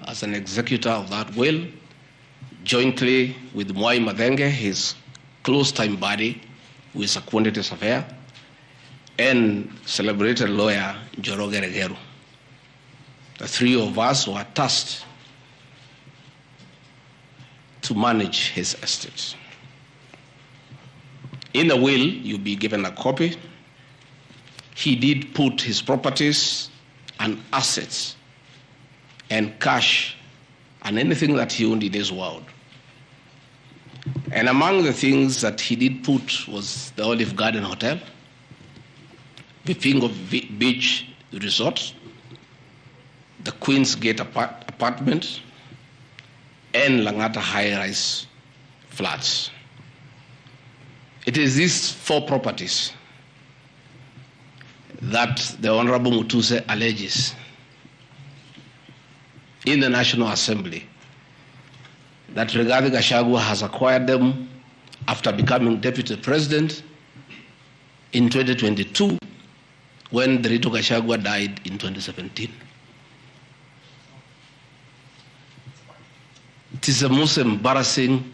as an executor of that will, jointly with Mwai Madenge, his close-time buddy, who is a quantity surveyor, and celebrated lawyer Njoroge Regeru. The three of us were tasked to manage his estate. In the will, you'll be given a copy. He did put his properties and assets and cash and anything that he owned in his world. And among the things that he did put was the Olive Garden Hotel, the Pingo Beach Resort, the Queen's Gate apartment, and Langata high-rise flats. It is these four properties that the Honorable Mutuse alleges in the National Assembly that Rigathi Gachagua has acquired them after becoming Deputy President in 2022 when Rigathi Gachagua died in 2017. It is the most embarrassing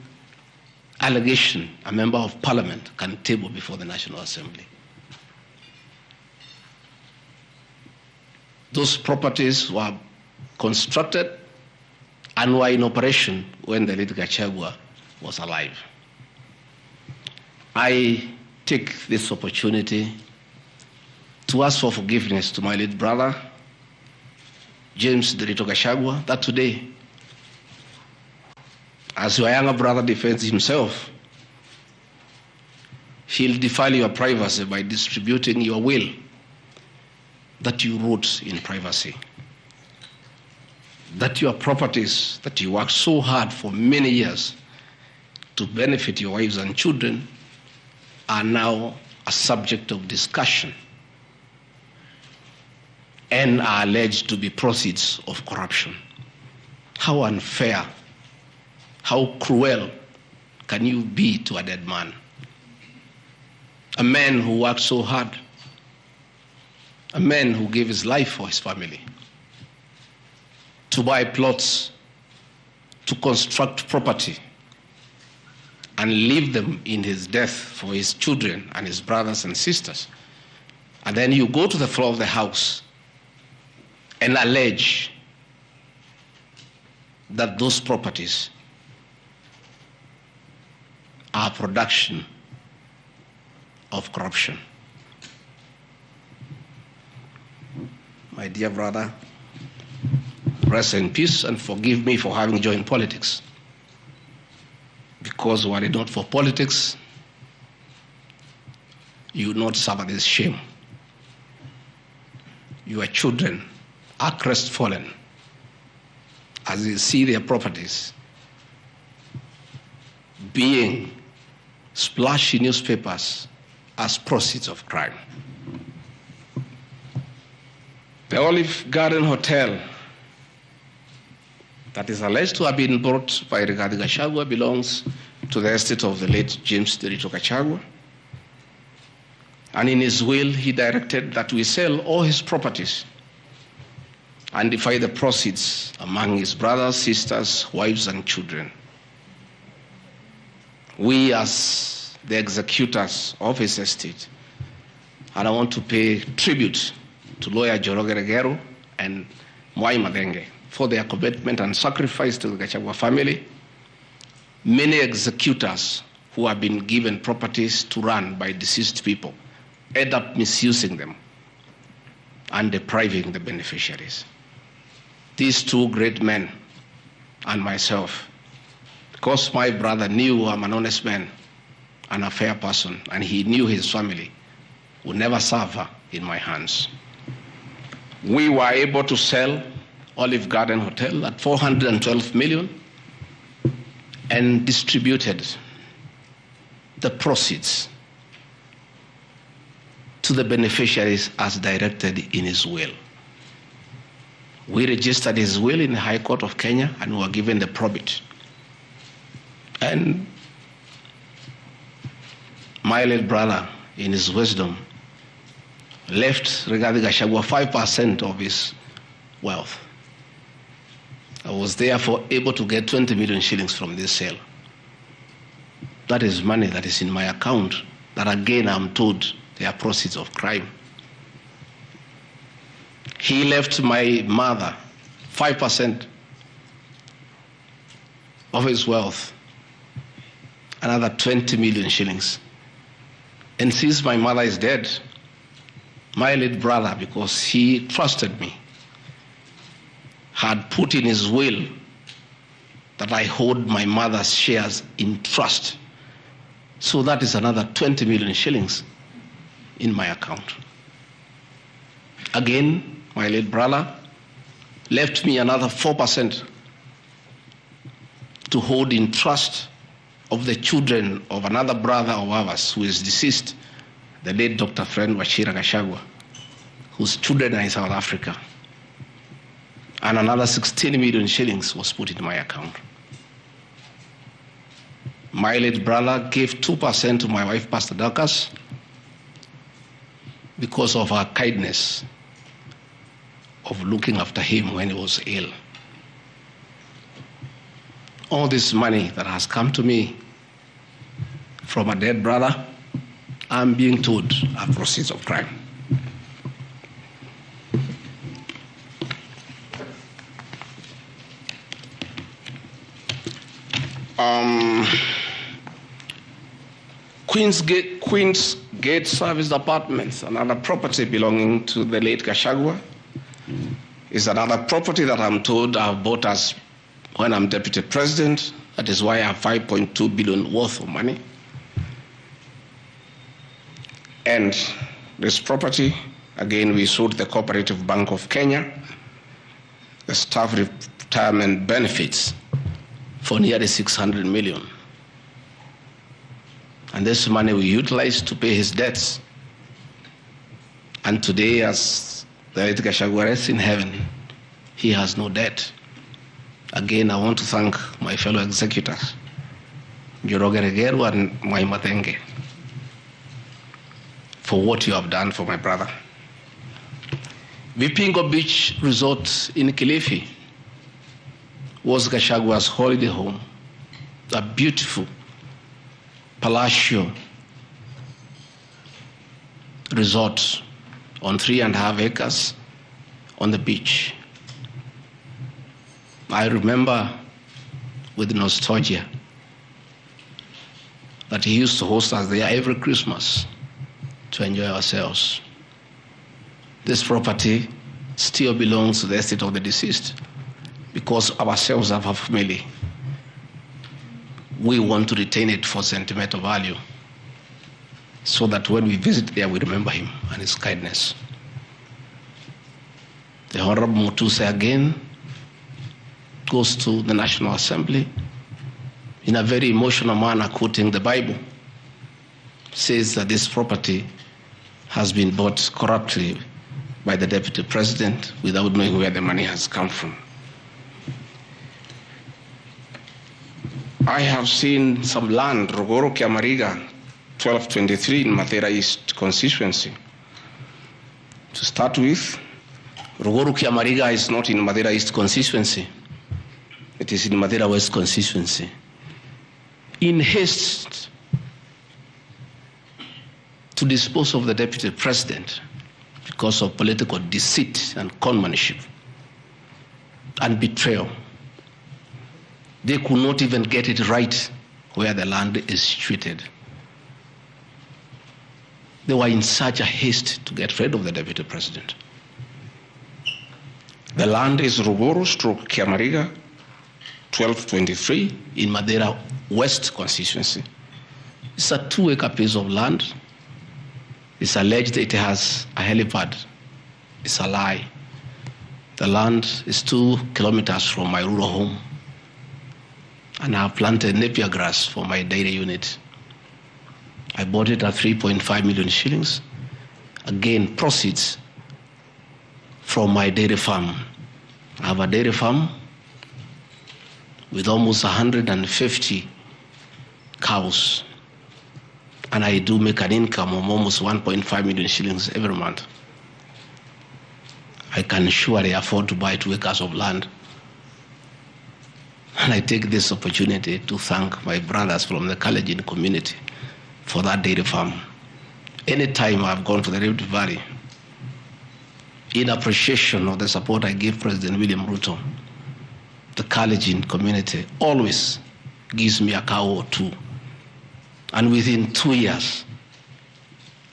allegation a member of parliament can table before the National Assembly. Those properties were constructed and were in operation when the late Gachagua was alive. I take this opportunity to ask for forgiveness to my late brother, James Rigathi Gachagua, that today, as your younger brother defends himself, he'll defile your privacy by distributing your will that you wrote in privacy. That your properties that you worked so hard for many years to benefit your wives and children are now a subject of discussion and are alleged to be proceeds of corruption. How unfair, how cruel can you be to a dead man? A man who worked so hard, a man who gave his life for his family, to buy plots, to construct property, and leave them in his death for his children and his brothers and sisters. And then you go to the floor of the House and allege that those properties are production of corruption. My dear brother, rest in peace and forgive me for having joined politics. Because were it not for politics, you would not suffer this shame. Your children are crestfallen as you see their properties being splashed in newspapers as proceeds of crime. The Olive Garden Hotel that is alleged to have been bought by Rigathi Gachagua belongs to the estate of the late James Rigathi Gachagua. And in his will, he directed that we sell all his properties and divide the proceeds among his brothers, sisters, wives, and children. We, as the executors of his estate, and I want to pay tribute to lawyer Njoroge Regeru and Mwai Madenge for their commitment and sacrifice to the Gachagua family. Many executors who have been given properties to run by deceased people end up misusing them and depriving the beneficiaries. These two great men and myself, because my brother knew I'm an honest man and a fair person, and he knew his family would never suffer in my hands. We were able to sell Olive Garden Hotel at 412 million and distributed the proceeds to the beneficiaries as directed in his will. We registered his will in the High Court of Kenya and were given the probate. And my late brother, in his wisdom, left Rigathi Gachagua 5% of his wealth. I was therefore able to get 20 million shillings from this sale. That is money that is in my account that again I'm told they are proceeds of crime. He left my mother 5% of his wealth, another 20 million shillings. And since my mother is dead, my late brother, because he trusted me, had put in his will that I hold my mother's shares in trust. So that is another 20 million shillings in my account. Again, my late brother left me another 4% to hold in trust of the children of another brother of ours who is deceased, the late Dr. Friend Rigathi Gachagua, whose children are in South Africa. And another 16 million shillings was put in my account. My late brother gave 2% to my wife, Pastor Dorcas, because of her kindness of looking after him when he was ill. All this money that has come to me from a dead brother, I'm being told are proceeds of crime. Queen's Gate Service Apartments, another property belonging to the late Gachagua, is another property that I'm told I've bought as when I'm deputy president. That is why I have 5.2 billion worth of money. And this property, again, we sold the Cooperative Bank of Kenya, the staff retirement benefits for nearly 600 million. And this money we utilized to pay his debts. And today, as the late Gachagua rests in heaven, he has no debt. Again, I want to thank my fellow executors, Njoroge Regeru and Mwai Mathenge, for what you have done for my brother. Vipingo Beach Resort in Kilifi was Gachagua's holiday home, a beautiful palatial resort on 3.5 acres on the beach. I remember with nostalgia that he used to host us there every Christmas to enjoy ourselves. This property still belongs to the estate of the deceased because ourselves have a family. We want to retain it for sentimental value so that when we visit there, we remember him and his kindness. The Honorable Mutuse again goes to the National Assembly in a very emotional manner, quoting the Bible, says that this property has been bought corruptly by the Deputy President without knowing where the money has come from. I have seen some land, Rogoro Kiamariga, 1223 in Mathera East constituency. To start with, Rogoro Kiamariga is not in Mathera East constituency. It is in Mathera West constituency. In haste to dispose of the Deputy President because of political deceit and conmanship and betrayal, they could not even get it right where the land is situated. They were in such a haste to get rid of the Deputy President. The land is Rogoro/Kiamariga, 1223 in Mathera West constituency. It's a 2-acre piece of land. It's alleged it has a helipad. It's a lie. The land is 2 kilometers from my rural home. And I have planted napier grass for my dairy unit. I bought it at 3.5 million shillings. Again, proceeds from my dairy farm. I have a dairy farm with almost 150 cows. And I do make an income of almost 1.5 million shillings every month. I can surely afford to buy 2 acres of land And I take this opportunity to thank my brothers from the Kalenjin community for that dairy farm. Anytime I've gone to the Rift Valley, in appreciation of the support I give President William Ruto, the Kalenjin community always gives me a cow or two. And within 2 years,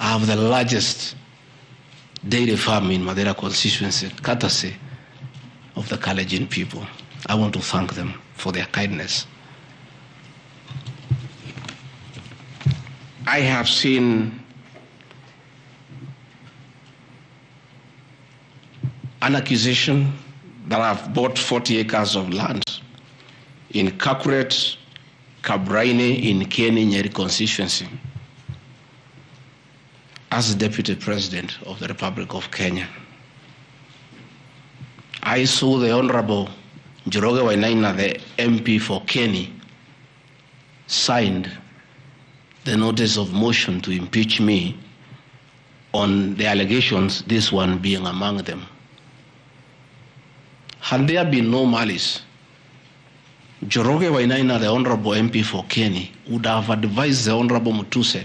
I have the largest dairy farm in Madeira constituency, courtesy of the Kalenjin people. I want to thank them for their kindness. I have seen an accusation that I've bought 40 acres of land in Kakuret, Kabraine, in Kieni, Nyeri constituency as Deputy President of the Republic of Kenya. I saw the Honorable Njoroge Wainaina, the MP for Kieni, signed the notice of motion to impeach me on the allegations, this one being among them. Had there been no malice, Njoroge Wainaina, the Honorable MP for Kieni, would have advised the Honorable Mutuse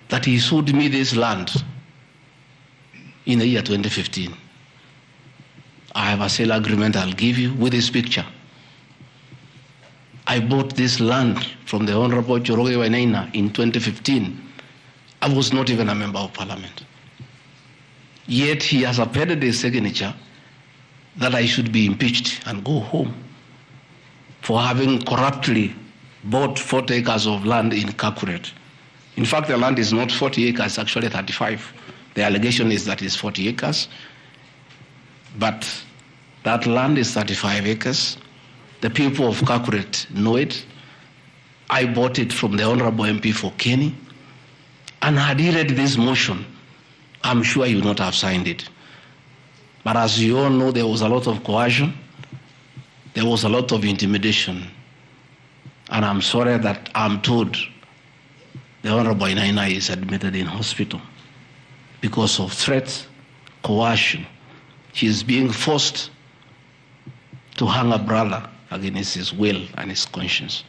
that he sold me this land in the year 2015. I have a sale agreement I'll give you with this picture. I bought this land from the Honorable Njoroge Wainaina in 2015. I was not even a member of parliament. Yet he has appended a signature that I should be impeached and go home for having corruptly bought 40 acres of land in Kakuret. In fact, the land is not 40 acres, actually 35. The allegation is that it's 40 acres. But that land is 35 acres. The people of Kakuret know it. I bought it from the Honorable MP for Kieni. And had he read this motion, I'm sure he would not have signed it. But as you all know, there was a lot of coercion. There was a lot of intimidation. And I'm sorry that I'm told the Honorable Wainaina is admitted in hospital because of threats, coercion. He is being forced to hang a brother against his will and his conscience.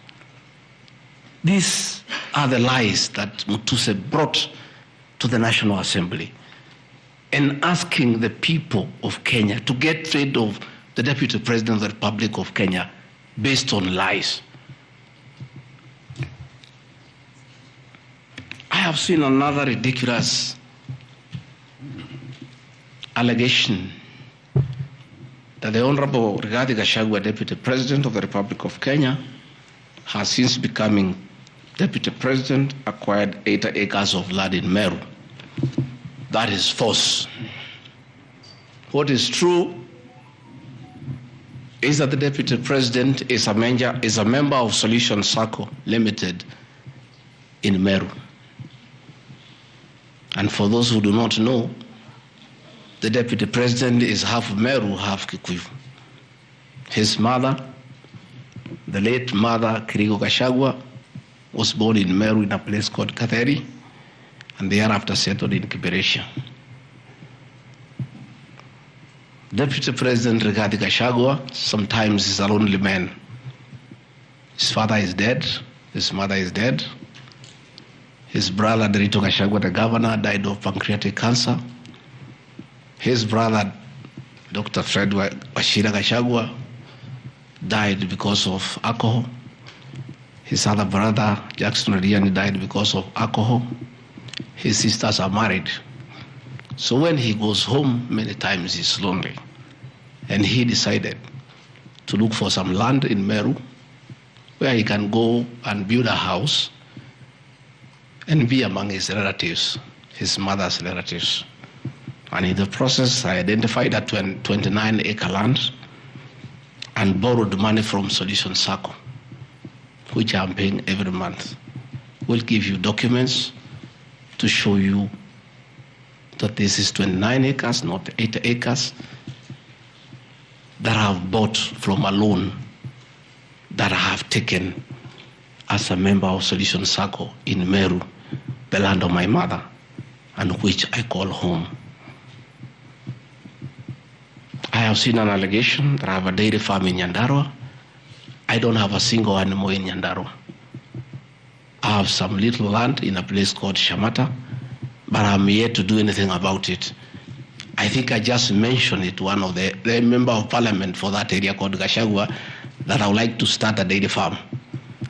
These are the lies that Mutuse brought to the National Assembly, and asking the people of Kenya to get rid of the Deputy President of the Republic of Kenya based on lies. I have seen another ridiculous allegation that the Honorable Rigathi Gachagua, Deputy President of the Republic of Kenya, has since becoming Deputy President, acquired 80 acres of land in Meru. That is false. What is true is that the Deputy President is a member of Solution Circle Limited in Meru. And for those who do not know, the Deputy President is half Meru, half Kikuyu. His mother, the late mother, Rigathi Gachagua, was born in Meru in a place called Katheri, and thereafter settled in Kiberesha. Deputy President Rigathi Gachagua sometimes is a lonely man. His father is dead, his mother is dead. His brother, Rigathi Gachagua, the governor, died of pancreatic cancer. His brother, Dr. Fred Wachira Gachagua, died because of alcohol. His other brother, Jackson Riani, died because of alcohol. His sisters are married. So when he goes home, many times he's lonely. And he decided to look for some land in Meru where he can go and build a house and be among his relatives, his mother's relatives. And in the process, I identified that 29-acre land and borrowed money from Solution Circle, which I'm paying every month. We'll give you documents to show you that this is 29 acres, not 80 acres, that I have bought from a loan that I have taken as a member of Solution Circle in Meru, the land of my mother, and which I call home. I have seen an allegation that I have a dairy farm in Nyandarua. I don't have a single animal in Nyandarua. I have some little land in a place called Shamata, but I'm yet to do anything about it. I think I just mentioned it to one of the member of parliament for that area called Gachagua that I would like to start a dairy farm.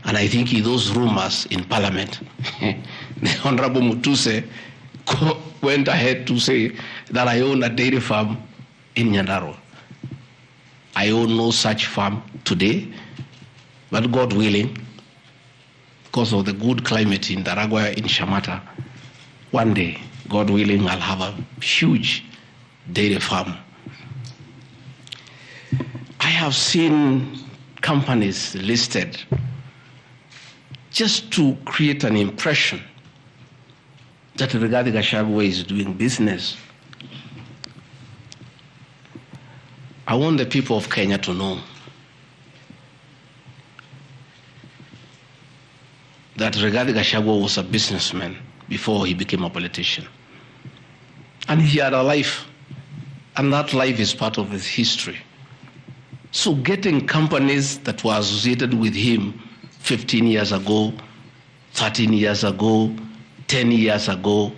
And I think those rumors in parliament, the Honorable Mutuse went ahead to say that I own a dairy farm in Nyandarua. I own no such farm today, but God willing, because of the good climate in Daragwa, in Shamata, one day, God willing, I'll have a huge dairy farm. I have seen companies listed just to create an impression that Rigathi Gachagua is doing business. I want the people of Kenya to know that Rigathi Gachagua was a businessman before he became a politician. And he had a life, and that life is part of his history. So getting companies that were associated with him 15 years ago, 13 years ago, 10 years ago,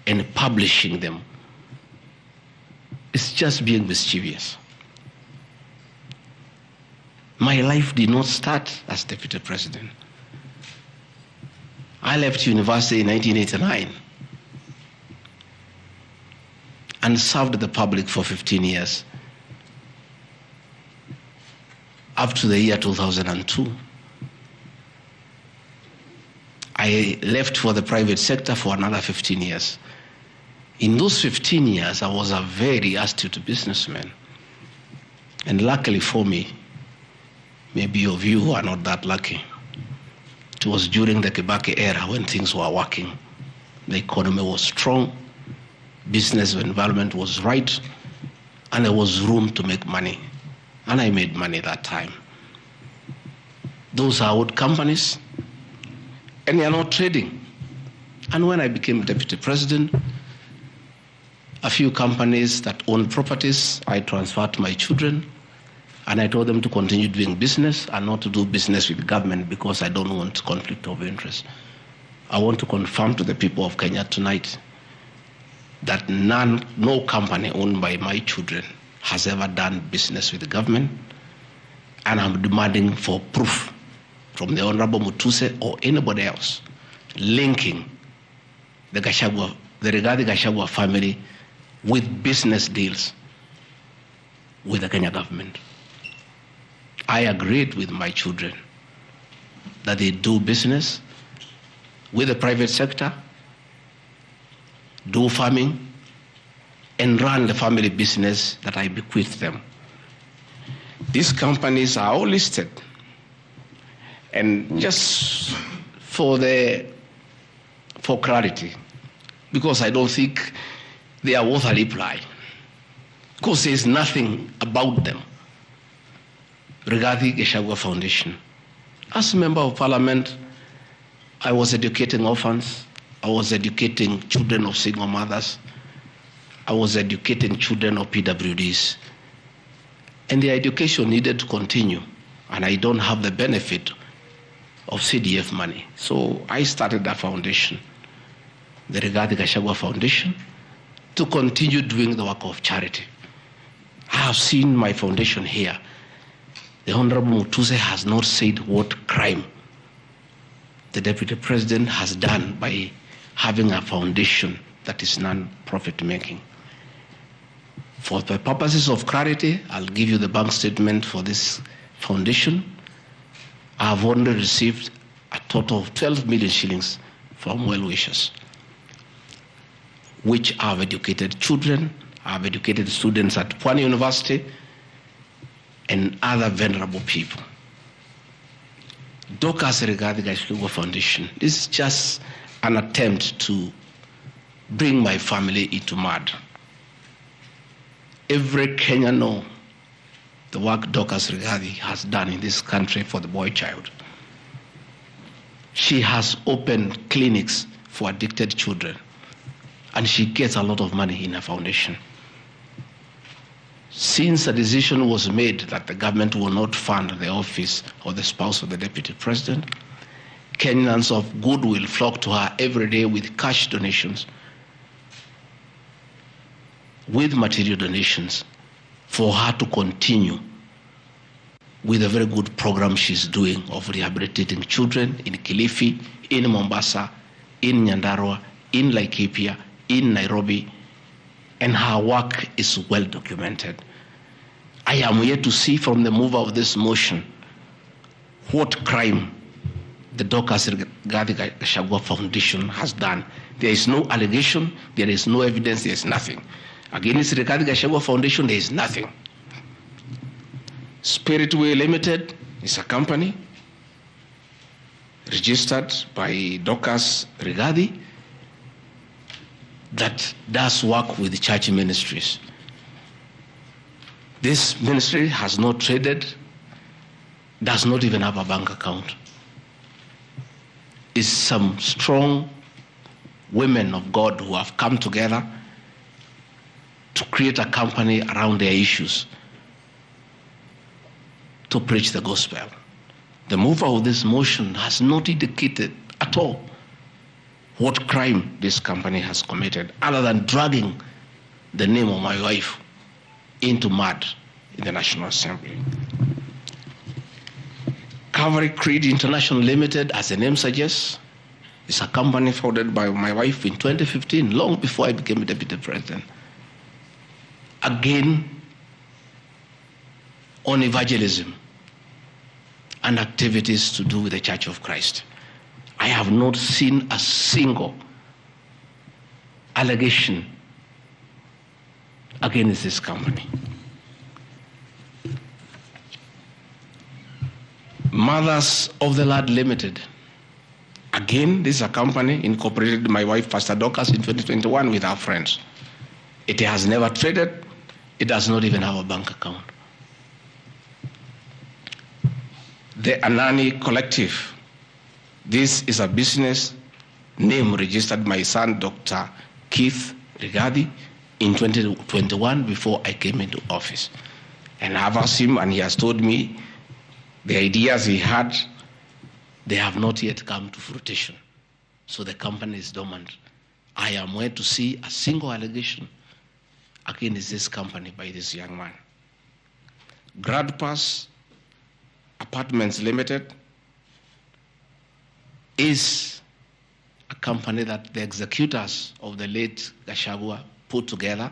and publishing them, it's just being mischievous. My life did not start as deputy president. I left university in 1989 and served the public for 15 years, up to the year 2002. I left for the private sector for another 15 years. In those 15 years, I was a very astute businessman. And luckily for me, maybe of you who are not that lucky, it was during the Kibaki era when things were working. The economy was strong, business environment was right, and there was room to make money. And I made money that time. Those are old companies, and they are not trading. And when I became deputy president, a few companies that owned properties, I transferred to my children, and I told them to continue doing business and not to do business with government because I don't want conflict of interest. I want to confirm to the people of Kenya tonight that no company owned by my children has ever done business with the government, and I'm demanding for proof from the Honorable Mutuse or anybody else linking the Rigathi Gachagua family with business deals with the Kenya government. I agreed with my children that they do business with the private sector, do farming, and run the family business that I bequeathed them. These companies are all listed. And just for clarity, because I don't think they are worth a reply, because there's nothing about them. Rigathi Gachagua Foundation. As a member of parliament, I was educating orphans, I was educating children of single mothers, I was educating children of PWDs. And the education needed to continue, and I don't have the benefit of CDF money. So I started a foundation, the Rigathi Gachagua Foundation, to continue doing the work of charity. I have seen my foundation here. The Honorable Mutuse has not said what crime the Deputy President has done by having a foundation that is non-profit making. For the purposes of clarity, I'll give you the bank statement for this foundation. I have only received a total of 12 million shillings from well-wishers, which have educated children, have educated students at Pwani University, and other vulnerable people. Dorcas Rigathi Gachagua Foundation, this is just an attempt to bring my family into mud. Every Kenyan knows the work Dorcas Rigathi has done in this country for the boy child. She has opened clinics for addicted children, and she gets a lot of money in her foundation. Since a decision was made that the government will not fund the office of the spouse of the deputy president, Kenyans of goodwill flock to her every day with cash donations, with material donations, for her to continue with a very good program she's doing of rehabilitating children in Kilifi, in Mombasa, in Nyandarua, in Laikipia, in Nairobi, and her work is well documented. I am yet to see from the mover of this motion what crime the Rigathi Gachagua Foundation has done. There is no allegation, there is no evidence, there is nothing. Against Rigathi Gachagua Foundation, there is nothing. Spiritway Limited is a company registered by Dorcas Rigathi that does work with church ministries. This ministry has not traded, does not even have a bank account. It's some strong women of God who have come together to create a company around their issues to preach the gospel. The mover of this motion has not indicated at all what crime this company has committed, other than dragging the name of my wife into mud in the National Assembly. Calvary Creed International Limited, as the name suggests, is a company founded by my wife in 2015, long before I became deputy president. Again, on evangelism and activities to do with the Church of Christ. I have not seen a single allegation against this company. Mothers of the Lord Limited. Again, this is a company incorporated by my wife, Pastor Dorcas, in 2021 with our friends. It has never traded. It does not even have a bank account. The Anani Collective. This is a business name registered by my son, Dr. Keith Rigathi, in 2021 before I came into office. And I've asked him, and he has told me the ideas he had, they have not yet come to fruition. So the company is dormant. I am yet to see a single allegation against this company by this young man. GradPass Apartments Limited is a company that the executors of the late Gachagua put together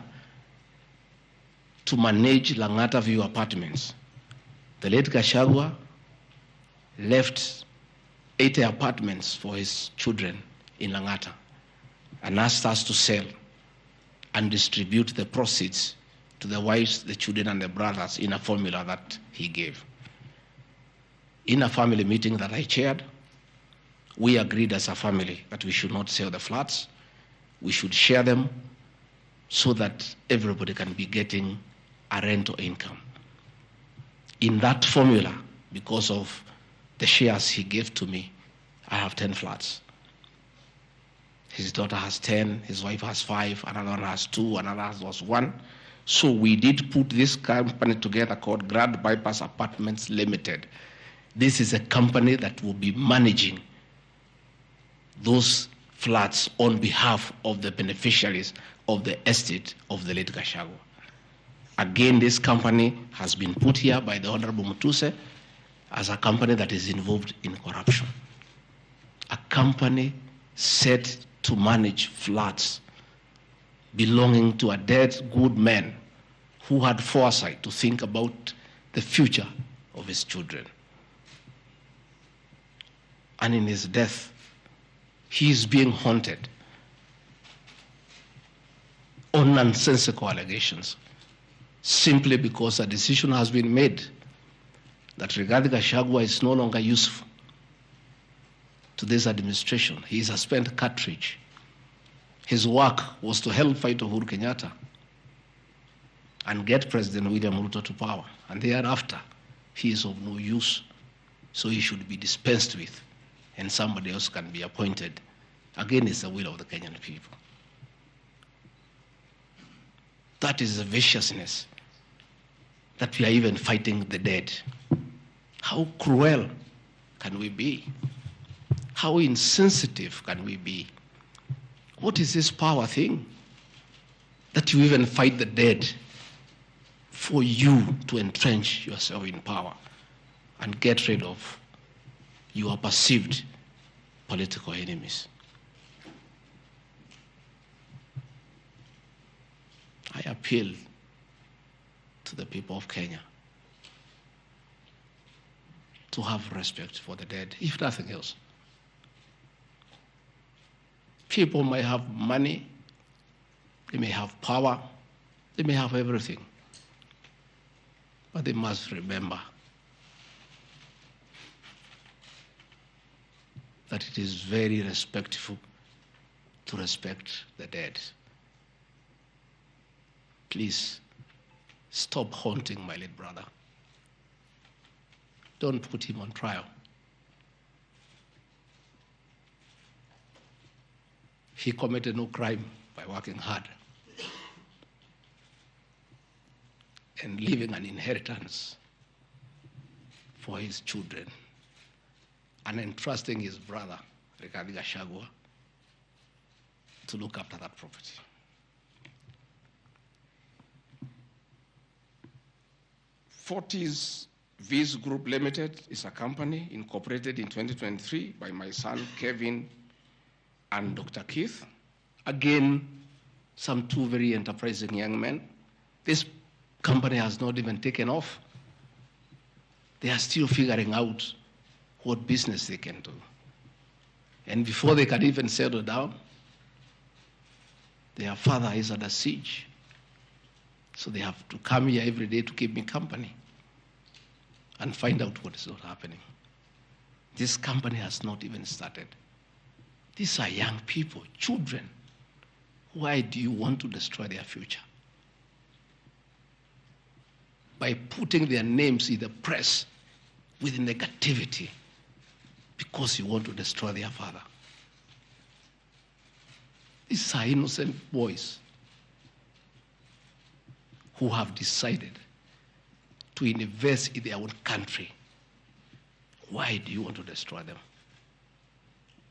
to manage Langata View Apartments. The late Gachagua left 80 apartments for his children in Langata and asked us to sell and distribute the proceeds to the wives, the children, and the brothers in a formula that he gave. In a family meeting that I chaired, we agreed as a family that we should not sell the flats. We should share them so that everybody can be getting a rental income. In that formula, because of the shares he gave to me, I have 10 flats. His daughter has 10, his wife has 5, another one has 2, another has 1. So we did put this company together called Grand Bypass Apartments Limited. This is a company that will be managing those flats on behalf of the beneficiaries of the estate of the late Gachagua. Again, this company has been put here by the Honorable Mutuse as a company that is involved in corruption. A company set to manage flats belonging to a dead good man who had foresight to think about the future of his children. And in his death, he is being haunted on nonsensical allegations simply because a decision has been made that Rigathi Gachagua is no longer useful to this administration. He is a spent cartridge. His work was to help fight Uhuru Kenyatta and get President William Ruto to power. And thereafter, he is of no use. So he should be dispensed with, and somebody else can be appointed against the will of the Kenyan people. That is the viciousness that we are even fighting the dead. How cruel can we be? How insensitive can we be? What is this power thing? That you even fight the dead for you to entrench yourself in power and get rid of your perceived political enemies. I appeal to the people of Kenya to have respect for the dead, if nothing else. People may have money, they may have power, they may have everything, but they must remember that it is very respectful to respect the dead. Please stop haunting my late brother. Don't put him on trial. He committed no crime by working hard and leaving an inheritance for his children and entrusting his brother, Rigathi Gachagua, to look after that property. Fortis Viz Group Limited is a company incorporated in 2023 by my son, Kevin, and Dr. Keith. Again, some two very enterprising young men. This company has not even taken off. They are still figuring out what business they can do. And before they can even settle down, their father is under siege. So they have to come here every day to keep me company and find out what is not happening. This company has not even started. These are young people, children. Why do you want to destroy their future? By putting their names in the press with negativity because you want to destroy their father. These are innocent boys who have decided to invest in their own country. Why do you want to destroy them?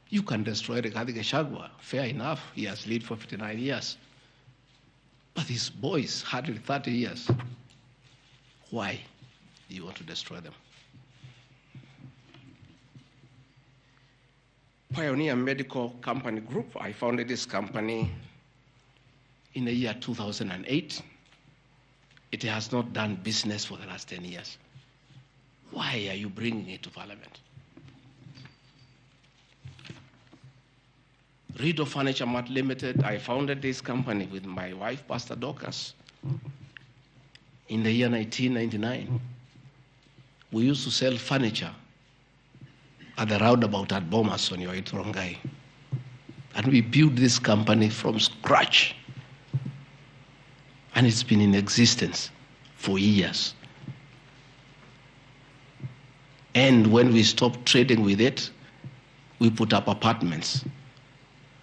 You can destroy Rigathi Gachagua, fair enough, he has led for 59 years. But these boys, 130 years, why do you want to destroy them? Pioneer Medical Company Group, I founded this company in the year 2008. It has not done business for the last 10 years. Why are you bringing it to Parliament? Rido Furniture Mart Limited, I founded this company with my wife, Pastor Dorcas, in the year 1999. We used to sell furniture at the roundabout at Bomas on your Rongai. And we built this company from scratch. And it's been in existence for years. And when we stopped trading with it, we put up apartments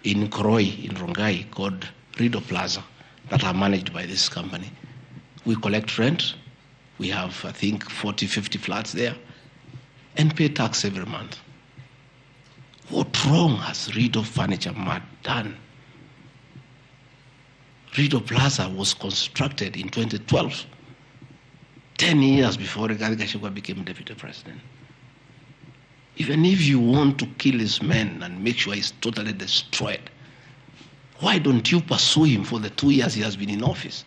in Kroi, in Rongai, called Rido Plaza, that are managed by this company. We collect rent. We have, I think, 40, 50 flats there, and pay tax every month. What wrong has Rido Furniture Mart done? Rido Plaza was constructed in 2012, 10 years before Rigathi Gachagua became deputy president. Even if you want to kill his men and make sure he's totally destroyed, why don't you pursue him for the 2 years he has been in office?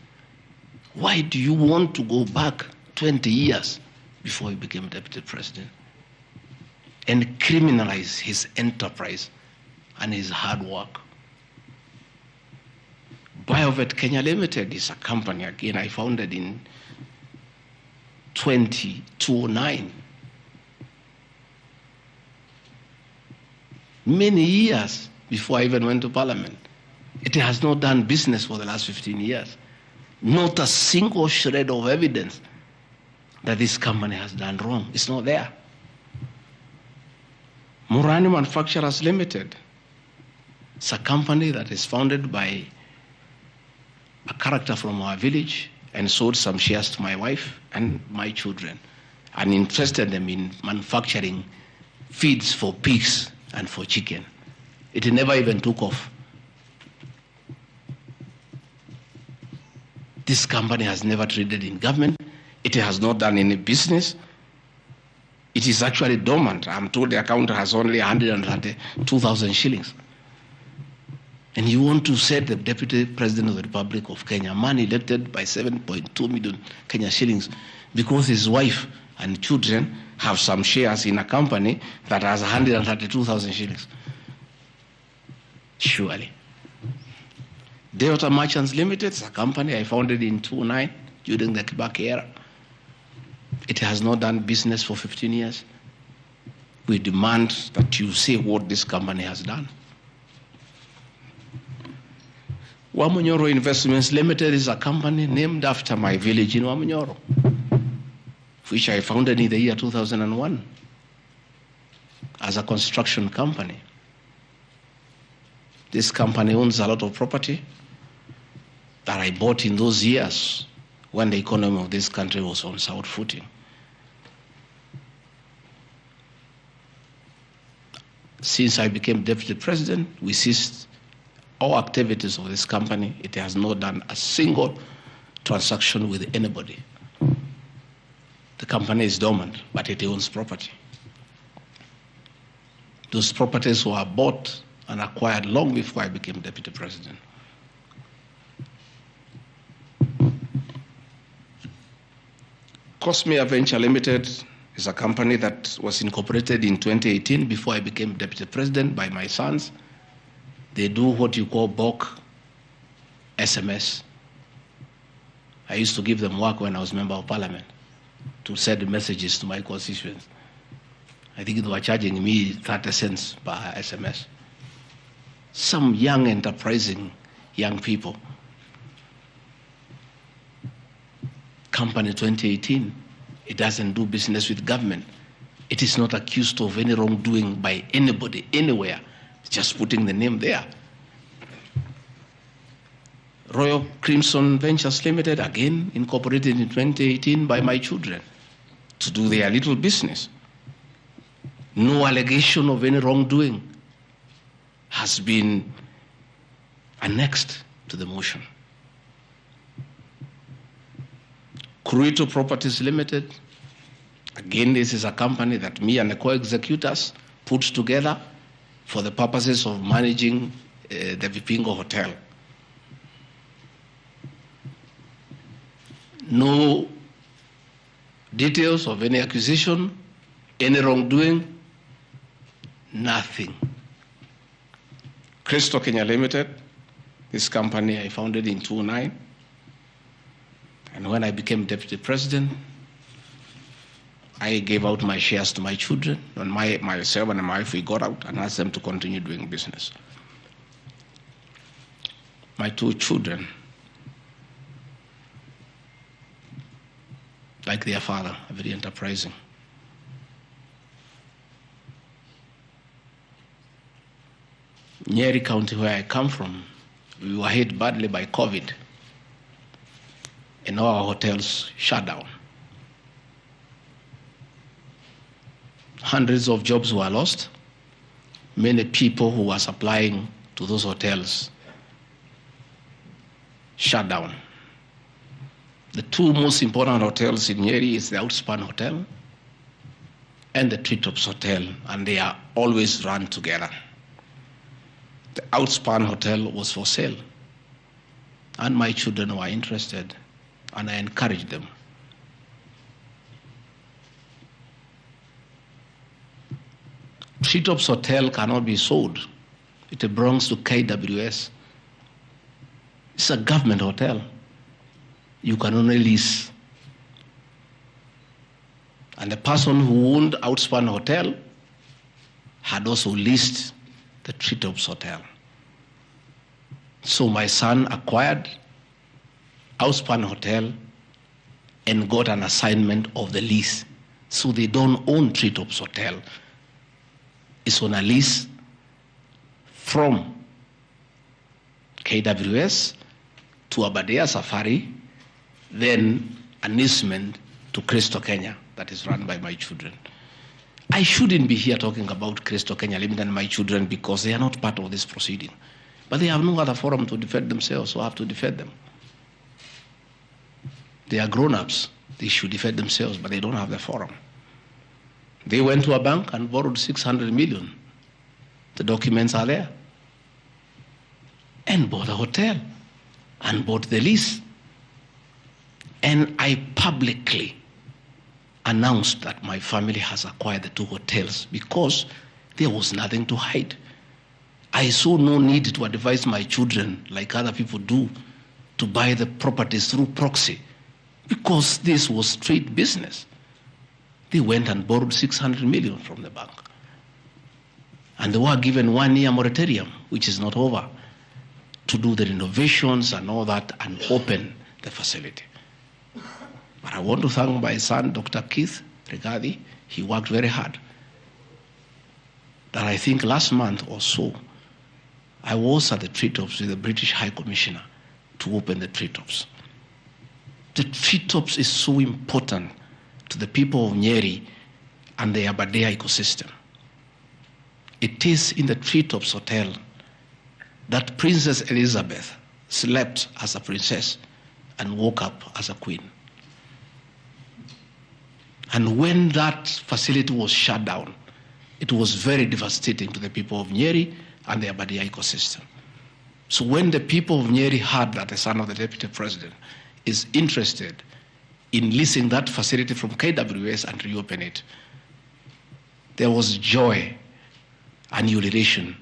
Why do you want to go back 20 years before he became deputy president and criminalize his enterprise and his hard work? Biovet Kenya Limited is a company, again, I founded in 2009. Many years before I even went to Parliament. It has not done business for the last 15 years. Not a single shred of evidence that this company has done wrong. It's not there. Murani Manufacturers Limited. It's a company that is founded by a character from our village, and sold some shares to my wife and my children and interested them in manufacturing feeds for pigs and for chicken. It never even took off. This company has never traded in government. It has not done any business. It is actually dormant. I'm told the account has only 132,000 shillings. And you want to set the Deputy President of the Republic of Kenya, a man elected by 7.2 million Kenya shillings, because his wife and children have some shares in a company that has 132,000 shillings. Surely. Delta Merchants Limited is a company I founded in 2009 during the Kibaki era. It has not done business for 15 years. We demand that you say what this company has done. Wamunyoro Investments Limited is a company named after my village in Wamunyoro, which I founded in the year 2001 as a construction company. This company owns a lot of property that I bought in those years when the economy of this country was on sound footing. Since I became Deputy President, we ceased all activities of this company. It has not done a single transaction with anybody. The company is dormant, but it owns property. Those properties were bought and acquired long before I became Deputy President. Cosmea Venture Limited is a company that was incorporated in 2018 before I became Deputy President by my sons. They do what you call bulk SMS. I used to give them work when I was Member of Parliament to send messages to my constituents. I think they were charging me 30 cents per SMS. Some young, enterprising young people. Company 2018, it doesn't do business with government. It is not accused of any wrongdoing by anybody, anywhere. It's just putting the name there. Royal Crimson Ventures Limited, again incorporated in 2018 by my children to do their little business. No allegation of any wrongdoing has been annexed to the motion. Cruito Properties Limited, again, this is a company that me and the co-executors put together for the purposes of managing the Vipingo Hotel. No details of any accusation, any wrongdoing, nothing. Crystal Kenya Limited, this company I founded in 2009. And when I became Deputy President, I gave out my shares to my children, and myself and my wife, we got out and asked them to continue doing business. My two children, like their father, are very enterprising. Nyeri County, where I come from, we were hit badly by COVID, and all our hotels shut down. Hundreds of jobs were lost. Many people who were supplying to those hotels shut down. The two most important hotels in Nyeri is the Outspan Hotel and the Treetops Hotel, and they are always run together. The Outspan Hotel was for sale, and my children were interested, and I encouraged them. Treetops Hotel cannot be sold. It belongs to KWS. It's a government hotel. You can only lease. And the person who owned Outspan Hotel had also leased the Treetops Hotel. So my son acquired Outspan Hotel and got an assignment of the lease. So they don't own Treetops Hotel. It's on a lease from KWS to Abadea Safari than an easement to Crystal Kenya that is run by my children. I shouldn't be here talking about Crystal Kenya Limited and my children because they are not part of this proceeding. But they have no other forum to defend themselves, so I have to defend them. They are grown-ups. They should defend themselves, but they don't have the forum. They went to a bank and borrowed 600 million. The documents are there. And bought a hotel and bought the lease. And I publicly announced that my family has acquired the 2 hotels because there was nothing to hide. I saw no need to advise my children, like other people do, to buy the properties through proxy because this was straight business. They went and borrowed 600 million from the bank. And they were given 1-year moratorium, which is not over, to do the renovations and all that and open the facility. But I want to thank my son, Dr. Keith Rigathi. He worked very hard. That I think last month or so, I was at the treetops with the British High Commissioner to open the treetops. The treetops is so important to the people of Nyeri and the Aberdare ecosystem. It is in the treetops hotel that Princess Elizabeth slept as a princess and woke up as a queen. And when that facility was shut down, it was very devastating to the people of Nyeri and the Aberdare ecosystem. So when the people of Nyeri heard that the son of the deputy president is interested in leasing that facility from KWS and reopen it, there was joy and ululation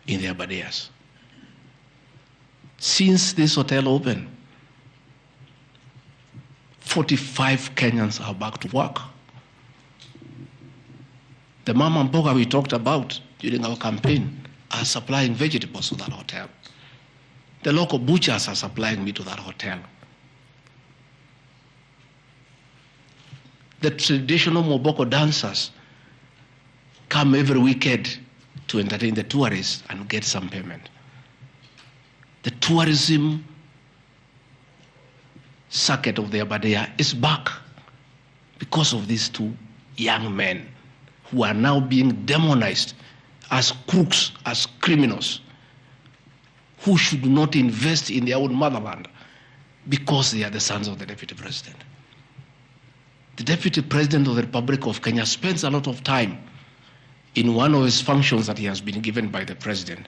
in the Aberdares. Since this hotel opened, 45 Kenyans are back to work. The mama mboga we talked about during our campaign are supplying vegetables to that hotel. The local butchers are supplying meat to that hotel. The traditional Moboko dancers come every weekend to entertain the tourists and get some payment. The tourism circuit of the Aberdare is back because of these 2 young men who are now being demonized as crooks, as criminals, who should not invest in their own motherland because they are the sons of the deputy president. The deputy president of the Republic of Kenya spends a lot of time in one of his functions that he has been given by the president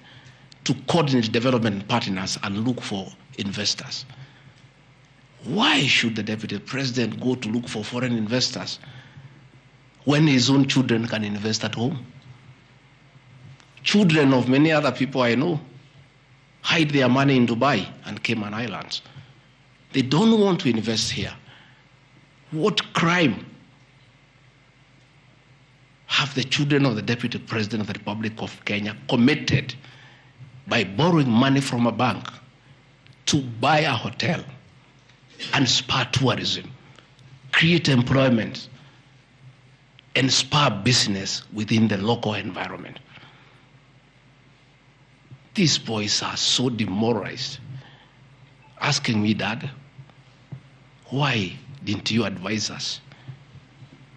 to coordinate development partners and look for investors. Why should the deputy president go to look for foreign investors when his own children can invest at home? Children of many other people I know hide their money in Dubai and Cayman Islands. They don't want to invest here. What crime have the children of the deputy president of the Republic of Kenya committed by borrowing money from a bank to buy a hotel and spur tourism, create employment, and spur business within the local environment? These boys are so demoralized, asking me, Dad, why didn't you advise us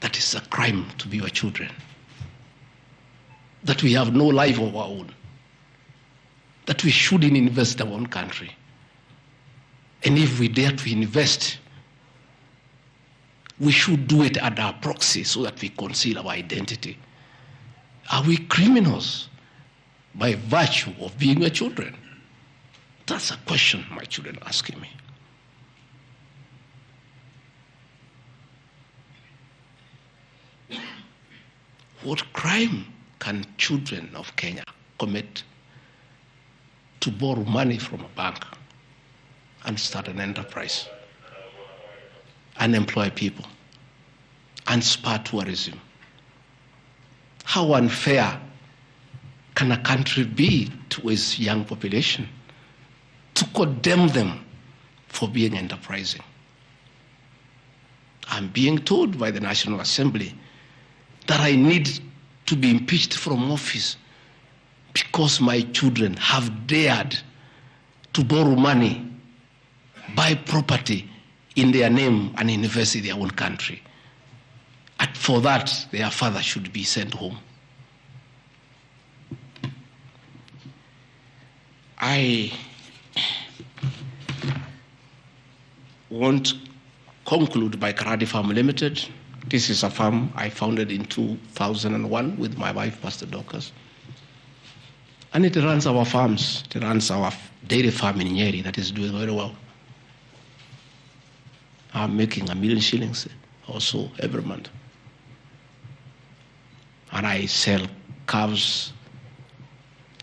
that it's a crime to be your children, that we have no life of our own, that we shouldn't invest in our own country, and if we dare to invest, we should do it at our proxy so that we conceal our identity? Are we criminals by virtue of being your children? That's a question my children are asking me. What crime can children of Kenya commit to borrow money from a bank and start an enterprise and employ people and spur tourism? How unfair can a country be to its young population to condemn them for being enterprising? I'm being told by the National Assembly that I need to be impeached from office because my children have dared to borrow money buy property in their name and invest in their own country. And for that, their father should be sent home. I want to conclude by Karadi Farm Limited. This is a farm I founded in 2001 with my wife, Pastor Dorcas. And it runs our farms. It runs our dairy farm in Nyeri that is doing very well. I'm making $1 million shillings also every month. And I sell calves,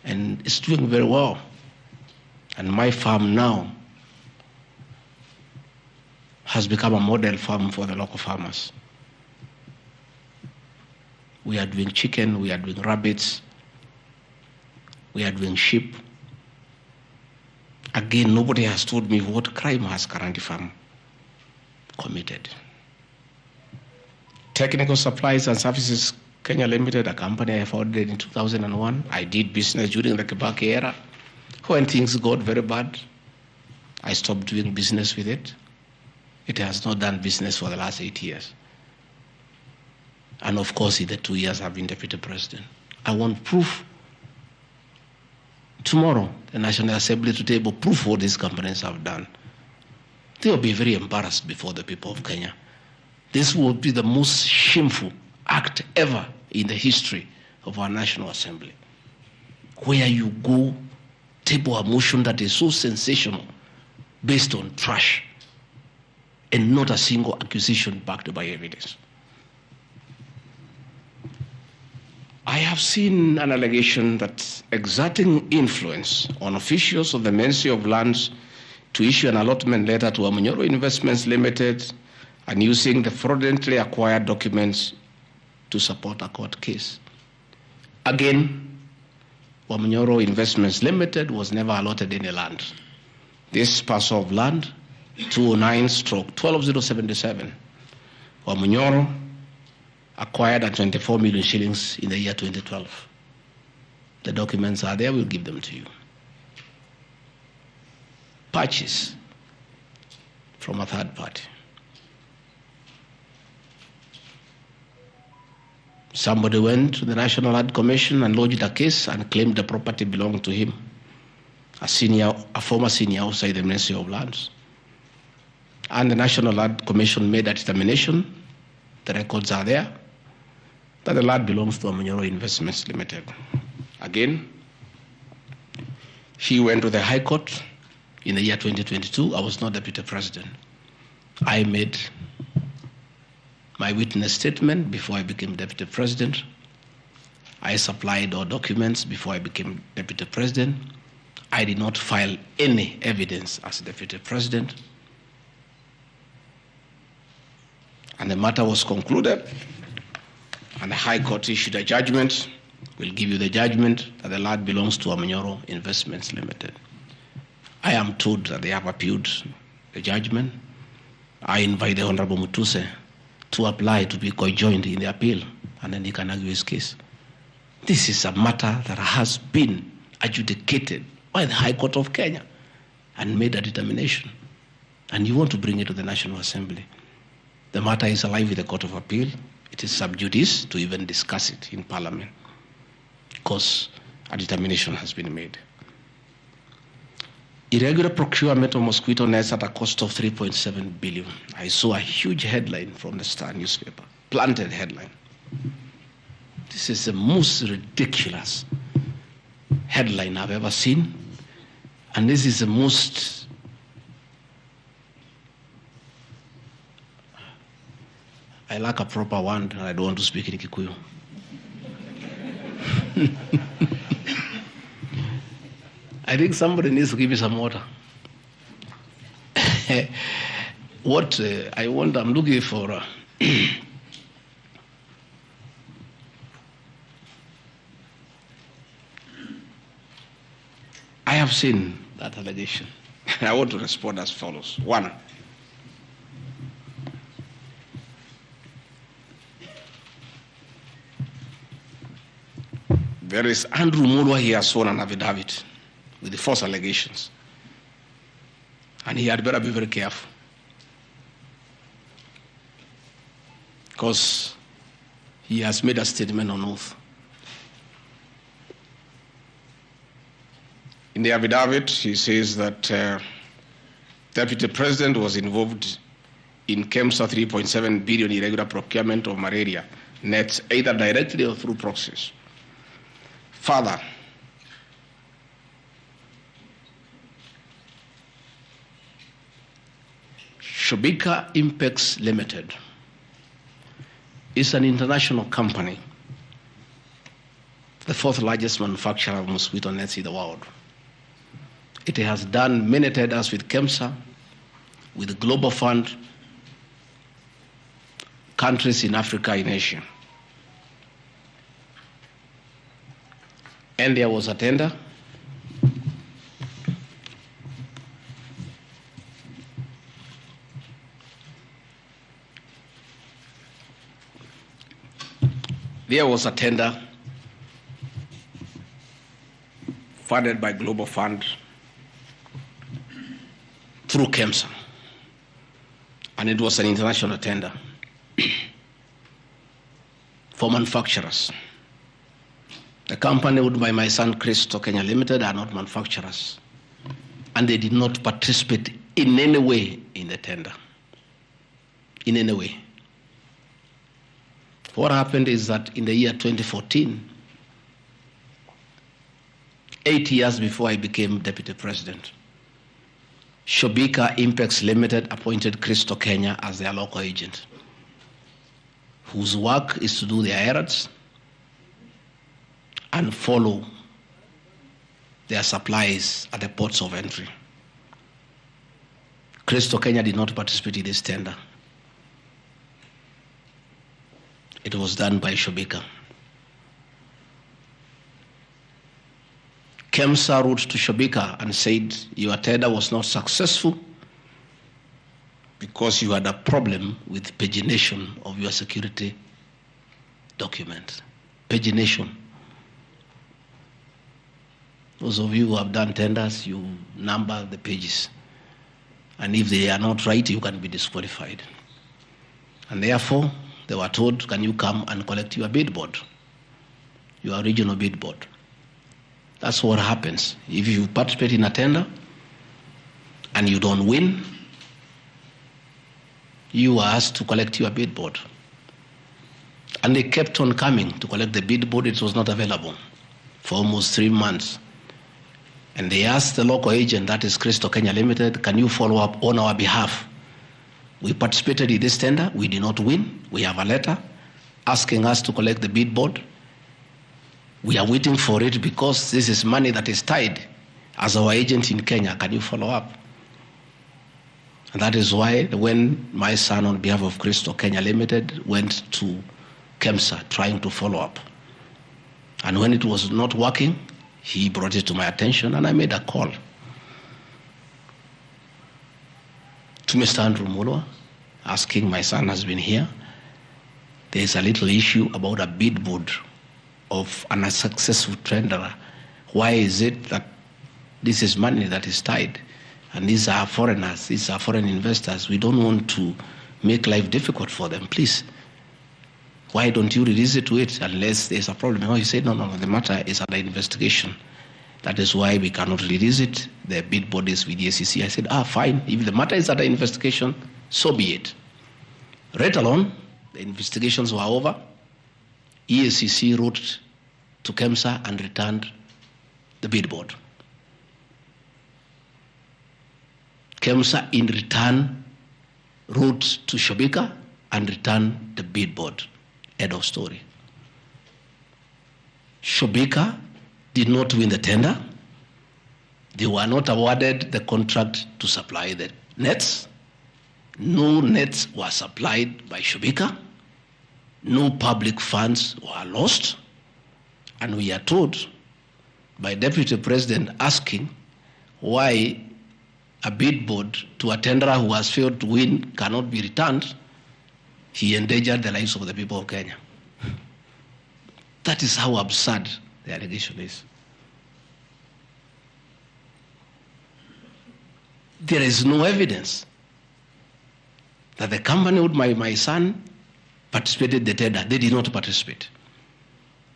and it's doing very well. And my farm now has become a model farm for the local farmers. We are doing chicken, we are doing rabbits, we are doing sheep. Again, nobody has told me what crime has Karandi Farm committed. Technical Supplies and Services Kenya Limited, a company I founded in 2001. I did business during the Kibaki era. When things got very bad, I stopped doing business with it. It has not done business for the last 8 years. And of course, in the 2 years I've been deputy president. I want proof. Tomorrow, the National Assembly to table proof what these companies have done. They will be very embarrassed before the people of Kenya. This will be the most shameful act ever in the history of our National Assembly, where you go table a motion that is so sensational based on trash and not a single accusation backed by evidence. I have seen an allegation that exerting influence on officials of the Ministry of Lands to issue an allotment letter to Wamunyoro Investments Limited and using the fraudulently acquired documents to support a court case. Again, Wamunyoro Investments Limited was never allotted any land. This parcel of land, 209/12077, Wamunyoro acquired at 24 million shillings in the year 2012. The documents are there, we'll give them to you. Purchase from a third party. Somebody went to the National Land Commission and lodged a case and claimed the property belonged to him, a former senior outside the Ministry of Lands. And the National Land Commission made a determination, the records are there, that the land belongs to Wamunyoro Investments Limited. Again, he went to the High Court in the year 2022. I was not deputy president. I made my witness statement before I became deputy president. I supplied all documents before I became deputy president. I did not file any evidence as deputy president. And the matter was concluded, and the High Court issued a judgment. We'll give you the judgment that the land belongs to Wamunyoro Investments Limited. I am told that they have appealed the judgment. I invite the Honorable Mutuse to apply to be co-joined in the appeal, and then he can argue his case. This is a matter that has been adjudicated by the High Court of Kenya and made a determination. And you want to bring it to the National Assembly. The matter is alive with the Court of Appeal. It is sub judice to even discuss it in Parliament because a determination has been made. Irregular procurement of mosquito nets at a cost of 3.7 billion. I saw a huge headline from the Star newspaper, planted headline. This is the most ridiculous headline I've ever seen. And this is the most I lack a proper one, and I don't want to speak in Kikuyu. I think somebody needs to give me some water. What I'm looking for. I have seen that allegation. I want to respond as follows. One, there is Andrew Mulwa, he has sworn an affidavit with the false allegations. And he had better be very careful. Because he has made a statement on oath. In the affidavit, he says that Deputy President was involved in KEMSA 3.7 billion irregular procurement of malaria nets, either directly or through proxies. Further, Shobika Impex Limited is an international company, the fourth largest manufacturer of mosquito nets in the world. It has done many tenders with KEMSA, with the Global Fund, countries in Africa, in Asia. And there was a tender. There was a tender funded by Global Fund through KEMSA, and it was an international tender for manufacturers. The company owned by my son Christo Kenya Limited are not manufacturers, and they did not participate in any way in the tender. In any way. What happened is that in the year 2014, 8 years before I became deputy president, Shobika Impex Limited appointed Christo Kenya as their local agent, whose work is to do their errands and follow their supplies at the ports of entry. Christo Kenya did not participate in this tender. It was done by Shobika. KEMSA wrote to Shobika and said, your tender was not successful because you had a problem with pagination of your security document. Pagination. Those of you who have done tenders, you number the pages. And if they are not right, you can be disqualified. And therefore, they were told, can you come and collect your bid board, your regional bid board? That's what happens. If you participate in a tender and you don't win, you are asked to collect your bid board. And they kept on coming to collect the bid board. It was not available for almost 3 months. And they asked the local agent, that is Christo Kenya Limited, can you follow up on our behalf? We participated in this tender. We did not win. We have a letter asking us to collect the bid board. We are waiting for it because this is money that is tied as our agent in Kenya. Can you follow up? And that is why when my son, on behalf of Christo Kenya Limited, went to KEMSA trying to follow up. And when it was not working, he brought it to my attention and I made a call to Mr. Andrew Mulwa, asking, my son has been here. There is a little issue about a bid board of an unsuccessful tenderer. Why is it that this is money that is tied? And these are foreigners, these are foreign investors. We don't want to make life difficult for them. Please, why don't you release it to it unless there's a problem? Oh, he said, no, the matter is under investigation. That is why we cannot release it. The bid board is with the SEC. I said, fine. If the matter is under investigation, so be it. Right along, the investigations were over. EACC wrote to KEMSA and returned the bid board. KEMSA in return wrote to Shobika and returned the bid board. End of story. Shobika did not win the tender. They were not awarded the contract to supply the nets. No nets were supplied by Shobika. No public funds were lost. And we are told by Deputy President asking why a bid board to a tenderer who has failed to win cannot be returned. He endangered the lives of the people of Kenya. That is how absurd the allegation is. There is no evidence that the company with my son participated in the tender. They did not participate.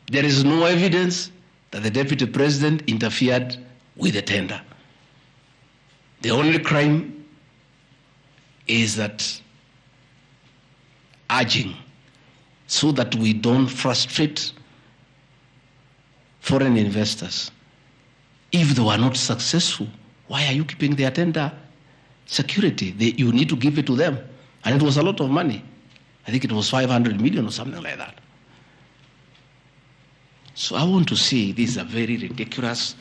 There is no evidence that the deputy president interfered with the tender. The only crime is that urging so that we don't frustrate foreign investors. If they were not successful, why are you keeping their tender security? You need to give it to them. And it was a lot of money. I think it was 500 million or something like that. So I want to say these are very ridiculous,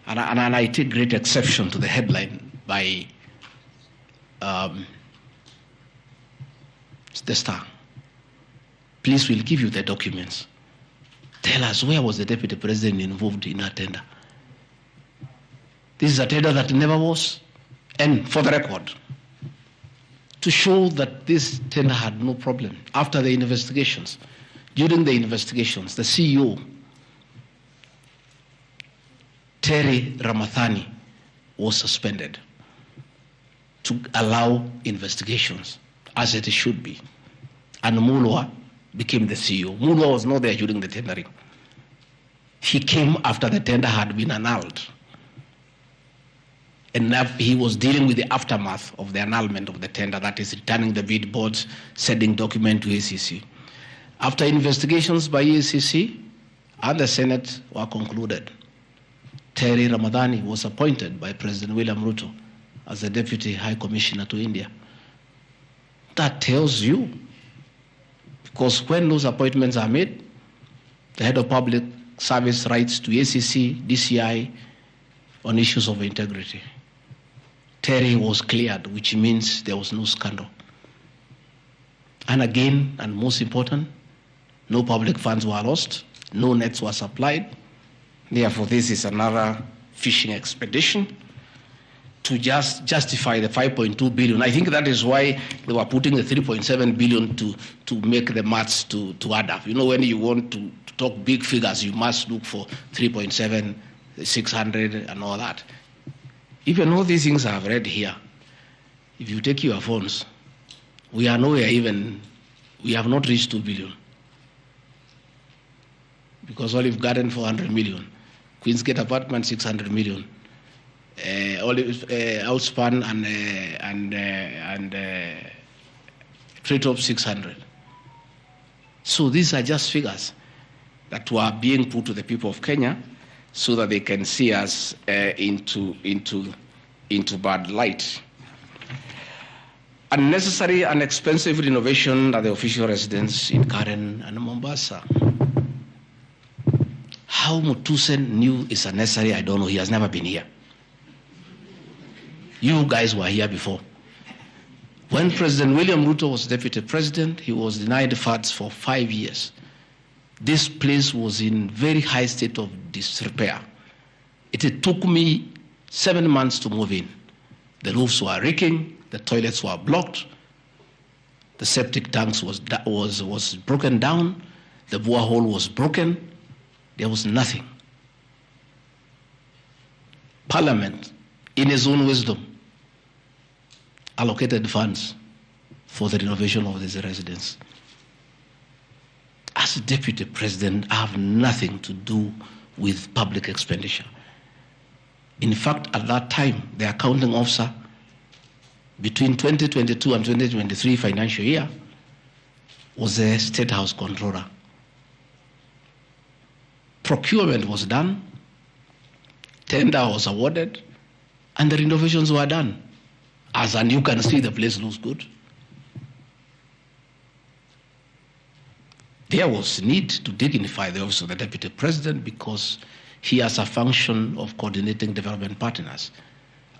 and I take great exception to the headline by the Star. Please, we'll give you the documents. Tell us, where was the deputy president involved in a tender? This is a tender that never was. And for the record, to show that this tender had no problem, after the investigations, during the investigations, the CEO, Terry Ramathani, was suspended to allow investigations as it should be. And Mulwa became the CEO. Mulwa was not there during the tendering. He came after the tender had been annulled. And he was dealing with the aftermath of the annulment of the tender, that is returning the bid boards, sending document to ACC. After investigations by ACC and the Senate were concluded, Terry Ramathani was appointed by President William Ruto as the Deputy High Commissioner to India. That tells you, because when those appointments are made, the head of public service writes to ACC, DCI on issues of integrity. Terry was cleared, which means there was no scandal. And again, and most important, no public funds were lost, no nets were supplied. Therefore, this is another fishing expedition to just justify the 5.2 billion. I think that is why they were putting the 3.7 billion to make the maths to add up. You know, when you want to talk big figures, you must look for 3.7, 600, and all that. Even all these things I've read here, if you take your phones, we are nowhere even, we have not reached 2 billion. Because Olive Garden, 400 million. Queensgate Apartment, 600 million. Outspan and Treetop, 600. So these are just figures that were being put to the people of Kenya so that they can see us into bad light. Unnecessary and expensive renovation at the official residence in Karen and Mombasa. How Mutusen knew it's unnecessary, I don't know. He has never been here. You guys were here before. When President William Ruto was deputy president, he was denied funds for 5 years. This place was in very high state of disrepair. It took me 7 months to move in. The roofs were leaking, the toilets were blocked, the septic tanks was broken down, the borehole was broken. There was nothing. Parliament, in its own wisdom, allocated funds for the renovation of this residence. As a deputy president, I have nothing to do with public expenditure. In fact, at that time, the accounting officer, between 2022 and 2023 financial year, was the State House Controller. Procurement was done, tender was awarded, and the renovations were done. And you can see the place looks good. There was need to dignify the office of the deputy president because he has a function of coordinating development partners.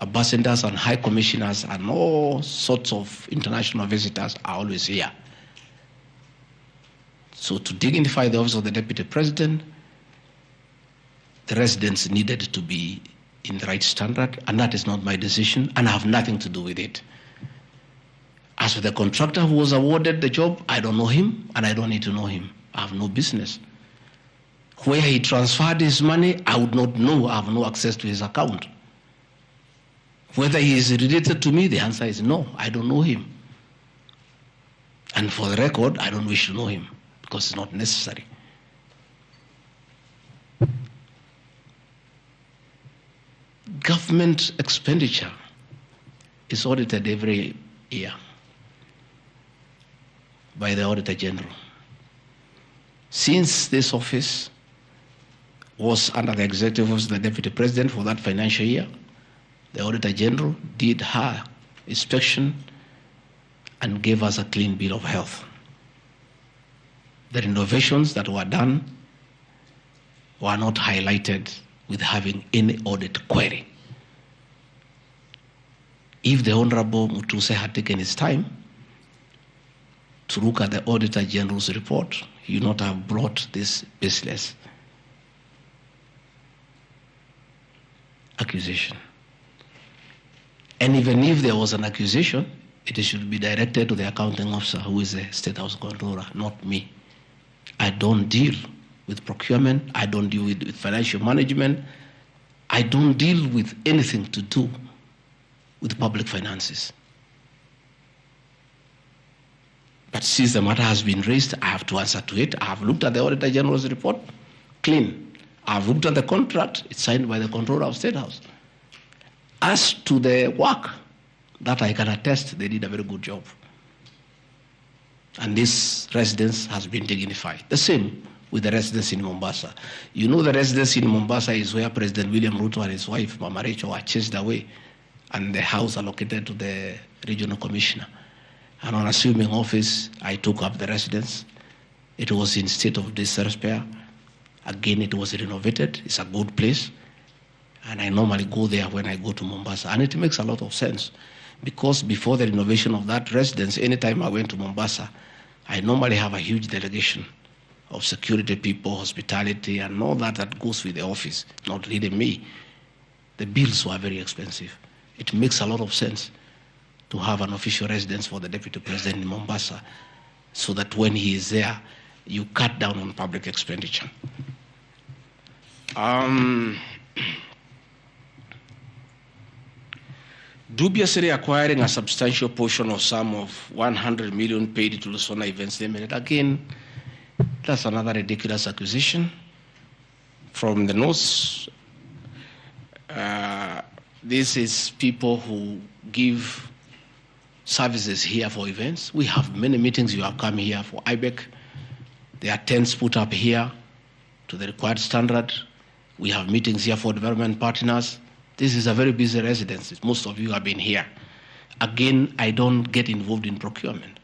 Ambassadors and high commissioners and all sorts of international visitors are always here. So to dignify the office of the deputy president, the residents needed to be in the right standard, and that is not my decision, and I have nothing to do with it. As for the contractor who was awarded the job, I don't know him, and I don't need to know him. I have no business. Where he transferred his money, I would not know. I have no access to his account. Whether he is related to me, the answer is no, I don't know him. And for the record, I don't wish to know him because it's not necessary. Government expenditure is audited every year by the Auditor General. Since this office was under the executive office of the Deputy President for that financial year, the Auditor General did her inspection and gave us a clean bill of health. The renovations that were done were not highlighted with having any audit query. If the Honorable Mutuse had taken his time to look at the Auditor General's report, he would not have brought this baseless accusation. And even if there was an accusation, it should be directed to the accounting officer, who is the State House Controller, not me. I don't deal with procurement. I don't deal with financial management. I don't deal with anything to do with public finances. But since the matter has been raised, I have to answer to it. I have looked at the Auditor General's report, clean. I have looked at the contract, it's signed by the Controller of State House. As to the work, that I can attest, they did a very good job. And this residence has been dignified. The same with the residence in Mombasa. You know, the residence in Mombasa is where President William Ruto and his wife, Mama Rachel, were chased away, and the house allocated to the regional commissioner. And on assuming office, I took up the residence. It was in state of disrepair. Again, it was renovated. It's a good place. And I normally go there when I go to Mombasa. And it makes a lot of sense, because before the renovation of that residence, anytime I went to Mombasa, I normally have a huge delegation of security people, hospitality, and all that goes with the office, not really me. The bills were very expensive. It makes a lot of sense to have an official residence for the Deputy President in Mombasa, so that when he is there, you cut down on public expenditure. Dubiously acquiring a substantial portion of sum of 100 million paid to Lusona Events Limited. Again, that's another ridiculous accusation from the north. This is people who give services here for events. We have many meetings. You have come here for IBEC. There are tents put up here to the required standard. We have meetings here for development partners. This is a very busy residence. Most of you have been here. Again, I don't get involved in procurement.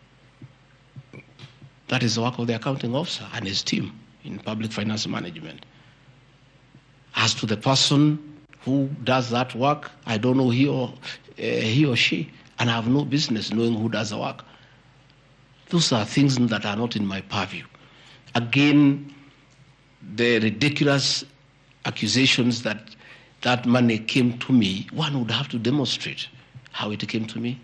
That is the work of the accounting officer and his team in public finance management. As to the person who does that work, I don't know he or she, and I have no business knowing who does the work. Those are things that are not in my purview. Again, the ridiculous accusations that money came to me, one would have to demonstrate how it came to me.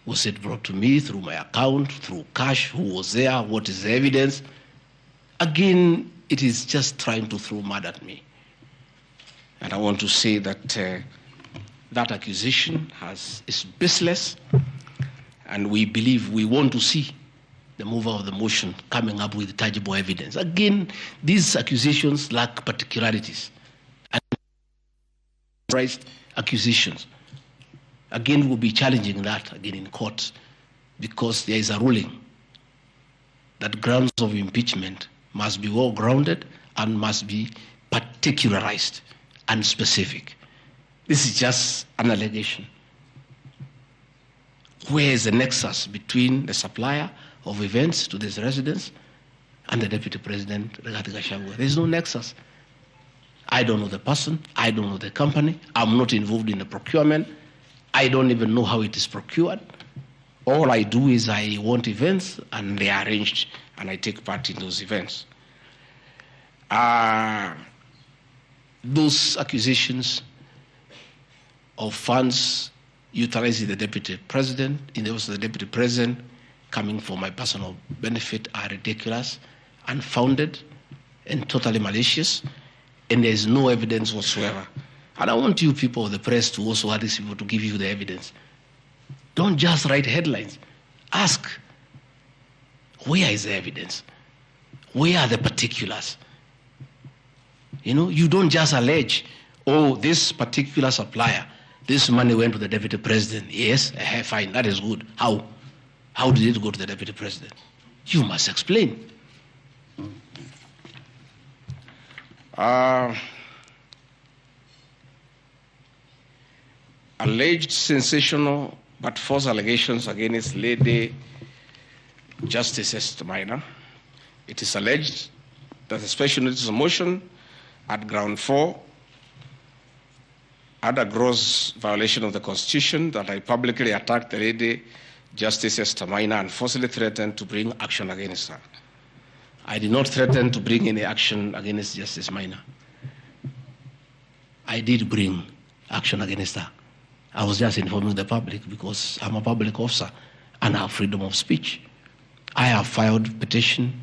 Was it brought to me through my account, through cash? Who was there? What is the evidence? Again, it is just trying to throw mud at me. And I want to say that that accusation is baseless, and we believe we want to see the mover of the motion coming up with tangible evidence. Again, these accusations lack particularities and accusations. Again, we'll be challenging that again in court, because there is a ruling that grounds of impeachment must be well grounded and must be particularized and specific. This is just an allegation. Where is the nexus between the supplier of events to this residence and the Deputy President, Rigathi Gachagua? There is no nexus. I don't know the person. I don't know the company. I'm not involved in the procurement. I don't even know how it is procured. All I do is I want events, and they are arranged, and I take part in those events. Those accusations of funds utilizing the Deputy President, in the office of the Deputy President, coming for my personal benefit, are ridiculous, unfounded, and totally malicious, and there is no evidence whatsoever And I want you people of the press to also ask these people to give you the evidence. Don't just write headlines. Ask, where is the evidence? Where are the particulars? You don't just allege, oh, this particular supplier, this money went to the deputy president. Yes, fine, that is good. How? How did it go to the deputy president? You must explain. Alleged sensational but false allegations against Lady Justice Esther Maina. It is alleged that the special notice of motion at ground 4 had a gross violation of the Constitution, that I publicly attacked the Lady Justice Esther Maina and forcibly threatened to bring action against her. I did not threaten to bring any action against Justice Maina. I did bring action against her. I was just informing the public because I'm a public officer and I have freedom of speech. I have filed petition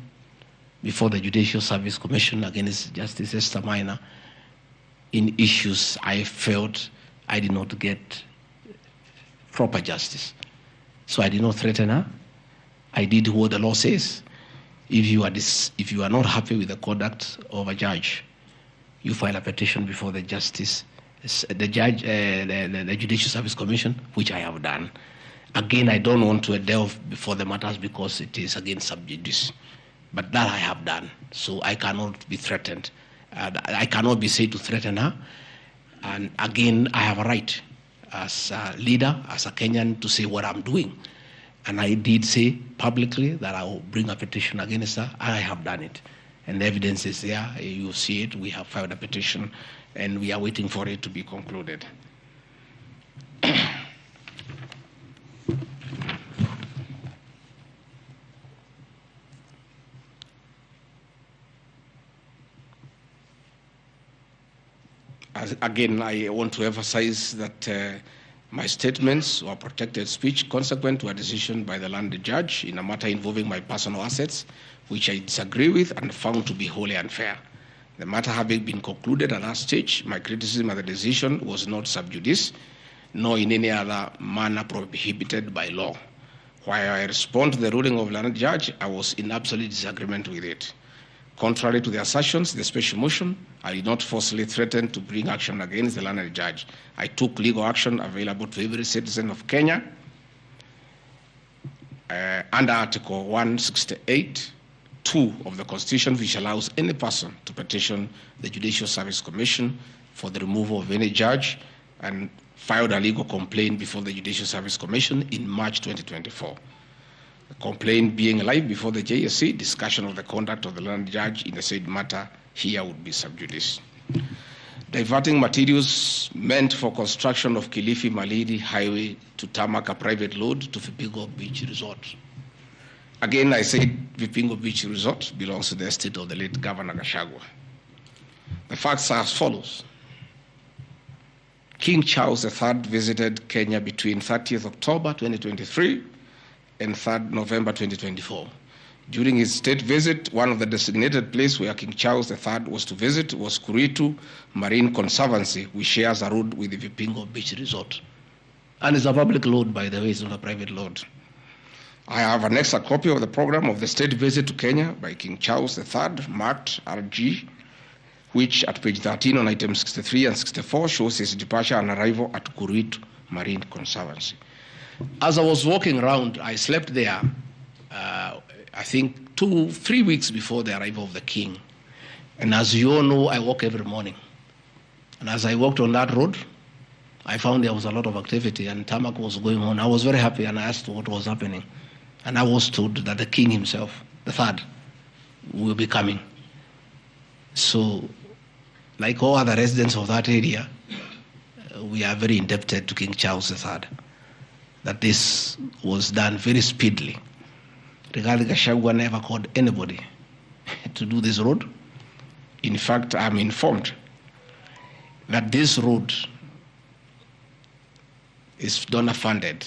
before the Judicial Service Commission against Justice Esther Maina in issues I felt I did not get proper justice. So I did not threaten her. I did what the law says. If you are not happy with the conduct of a judge, you file a petition before the Judicial Service Commission, which I have done. Again, I don't want to delve before the matters because it is against sub judice. But that I have done, so I cannot be threatened. I cannot be said to threaten her. And again, I have a right as a leader, as a Kenyan, to say what I'm doing. And I did say publicly that I will bring a petition against her, and I have done it. And the evidence is there. You see it. We have filed a petition, and we are waiting for it to be concluded. Again, I want to emphasize that my statements were protected speech consequent to a decision by the land judge in a matter involving my personal assets, which I disagree with and found to be wholly unfair. The matter having been concluded at that stage, my criticism of the decision was not sub judice, nor in any other manner prohibited by law. While I respond to the ruling of the land judge, I was in absolute disagreement with it. Contrary to the assertions in the special motion, I did not forcibly threaten to bring action against the learned judge. I took legal action available to every citizen of Kenya under Article 168(2) of the Constitution, which allows any person to petition the Judicial Service Commission for the removal of any judge, and filed a legal complaint before the Judicial Service Commission in March 2024. The complaint being live before the JSC, discussion of the conduct of the learned judge in the said matter here would be sub judice. Diverting materials meant for construction of Kilifi Malindi Highway to tarmac a private load to Vipingo Beach Resort. Again, I said Vipingo Beach Resort belongs to the estate of the late Governor Gachagua. The facts are as follows. King Charles III visited Kenya between 30th October 2023 and 3rd November 2024. During his state visit, one of the designated places where King Charles III was to visit was Kuritu Marine Conservancy, which shares a road with the Vipingo Beach Resort. And it's a public load, by the way, it's not a private load. I have annexed a copy of the program of the state visit to Kenya by King Charles III, marked RG, which at page 13 on items 63 and 64 shows his departure and arrival at Kuritu Marine Conservancy. As I was walking around, I slept there, I think 2-3 weeks before the arrival of the king. And as you all know, I walk every morning. And as I walked on that road, I found there was a lot of activity and tarmac was going on. I was very happy and I asked what was happening. And I was told that the king himself, the third, will be coming. So, like all other residents of that area, we are very indebted to King Charles III. That this was done very speedily. Rigathi Gachagua never called anybody to do this road. In fact, I'm informed that this road is donor funded,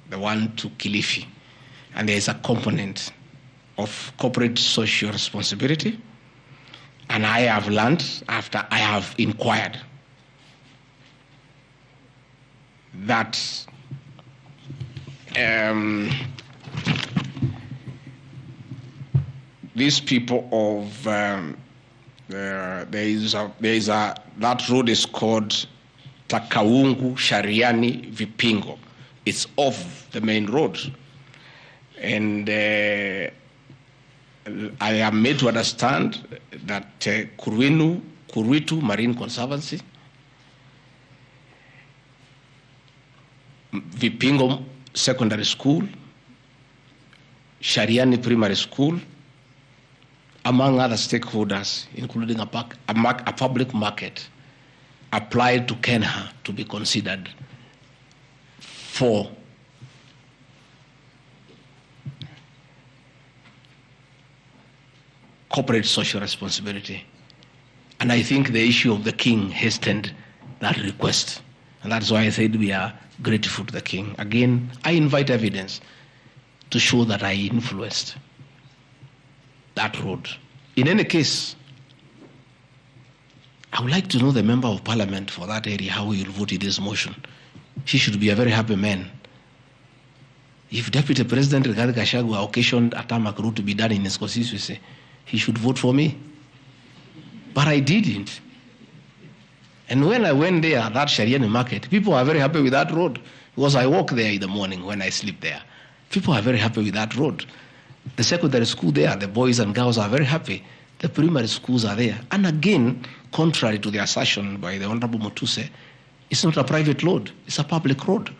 the one to Kilifi, and there is a component of corporate social responsibility. And I have learned, after I have inquired, that these people of that road is called Takaungu Shariani Vipingo. It's off the main road, and I am made to understand that Kuritu Marine Conservancy, Vipingo Secondary School, Shariani Primary School, among other stakeholders, including a public market, applied to Kenya to be considered for corporate social responsibility. And I think the issue of the king hastened that request. And that's why I said we are grateful to the king. Again, I invite evidence to show that I influenced that road. In any case, I would like to know the member of parliament for that area, how he will vote in this motion. He should be a very happy man. If Deputy President Rigathi Gachagua occasioned a tarmac road to be done in his constituency, he should vote for me. But I didn't. And when I went there, that Shariani market, people are very happy with that road because I walk there in the morning when I sleep there. People are very happy with that road. The secondary school there, the boys and girls are very happy. The primary schools are there. And again, contrary to the assertion by the Honorable Mutuse, it's not a private road, it's a public road.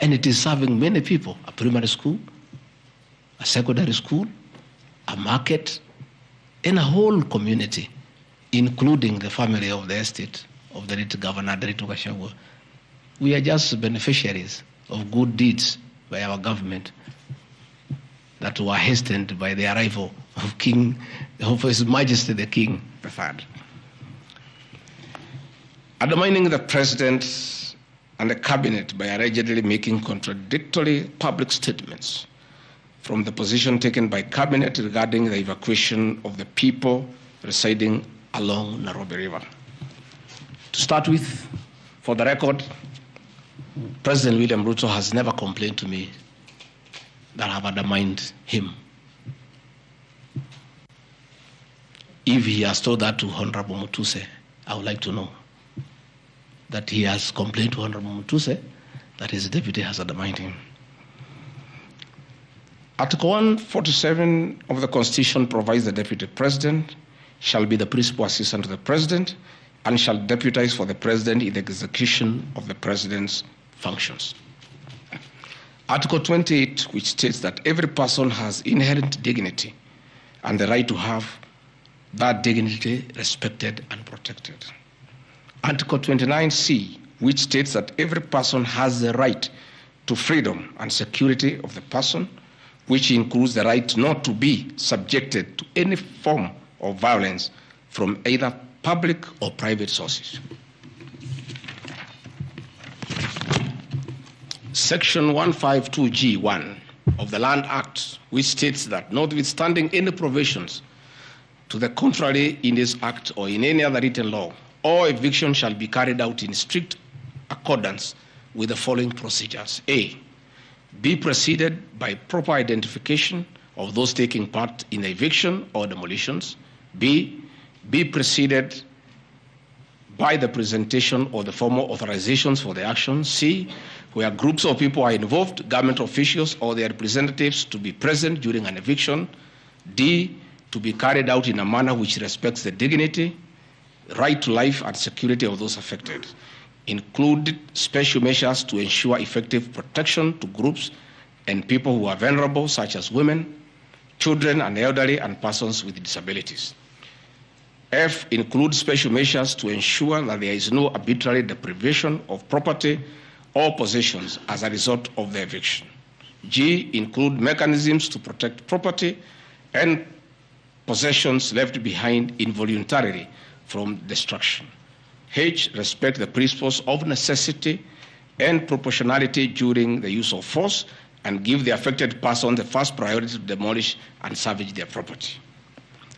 And it is serving many people, a primary school, a secondary school, a market, and a whole community, including the family of the estate of the late Governor Rigathi Gachagua. We are just beneficiaries of good deeds by our government that were hastened by the arrival of His Majesty the King III. Undermining the President and the Cabinet by allegedly making contradictory public statements from the position taken by Cabinet regarding the evacuation of the people residing along Nairobi River. To start with, for the record, President William Ruto has never complained to me that I have undermined him. If he has told that to Honorable Mutuse, I would like to know that he has complained to Honorable Mutuse that his deputy has undermined him. Article 147 of the Constitution provides the Deputy President shall be the principal assistant to the President and shall deputize for the President in the execution of the President's functions. Article 28, which states that every person has inherent dignity and the right to have that dignity respected and protected. Article 29C, which states that every person has the right to freedom and security of the person, which includes the right not to be subjected to any form of violence from either public or private sources. Section 152G1 of the Land Act, which states that notwithstanding any provisions to the contrary in this act or in any other written law, all eviction shall be carried out in strict accordance with the following procedures. A, be preceded by proper identification of those taking part in the eviction or demolitions. B, be preceded by the presentation of the formal authorizations for the action. C, where groups of people are involved, government officials or their representatives to be present during an eviction. D, to be carried out in a manner which respects the dignity, right to life and security of those affected. Include special measures to ensure effective protection to groups and people who are vulnerable, such as women, children and elderly, and persons with disabilities. F, include special measures to ensure that there is no arbitrary deprivation of property or possessions as a result of the eviction. G, include mechanisms to protect property and possessions left behind involuntarily from destruction. H, respect the principles of necessity and proportionality during the use of force and give the affected person the first priority to demolish and salvage their property.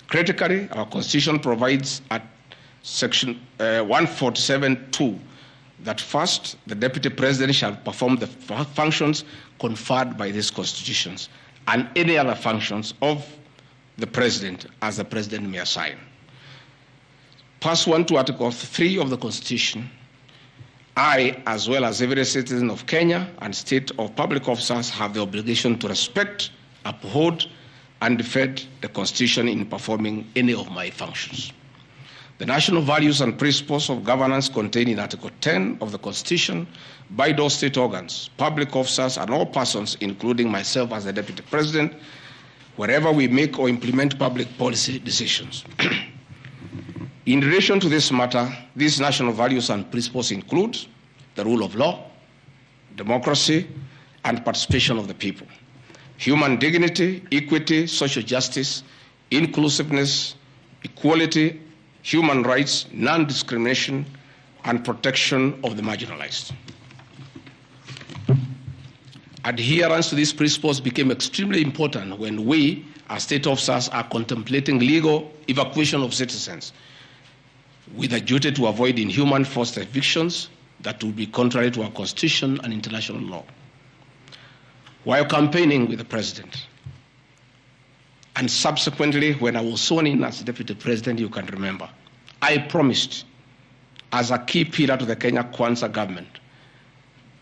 Critically, our Constitution provides at Section 147(2) that first, the Deputy President shall perform the functions conferred by these constitutions and any other functions of the President as the President may assign. Pursuant to Article 3 of the Constitution, I, as well as every citizen of Kenya and state of public officers, have the obligation to respect, uphold, and defend the Constitution in performing any of my functions. The national values and principles of governance contained in Article 10 of the Constitution bind all state organs, public officers, and all persons, including myself as the Deputy President, wherever we make or implement public policy decisions. In relation to this matter, these national values and principles include the rule of law, democracy, and participation of the people, human dignity, equity, social justice, inclusiveness, equality, human rights, non-discrimination, and protection of the marginalized. Adherence to these principles became extremely important when we, as state officers, are contemplating legal evacuation of citizens with a duty to avoid inhuman forced evictions that would be contrary to our Constitution and international law. While campaigning with the President, and subsequently when I was sworn in as Deputy President, you can remember, I promised as a key pillar to the Kenya Kwanza government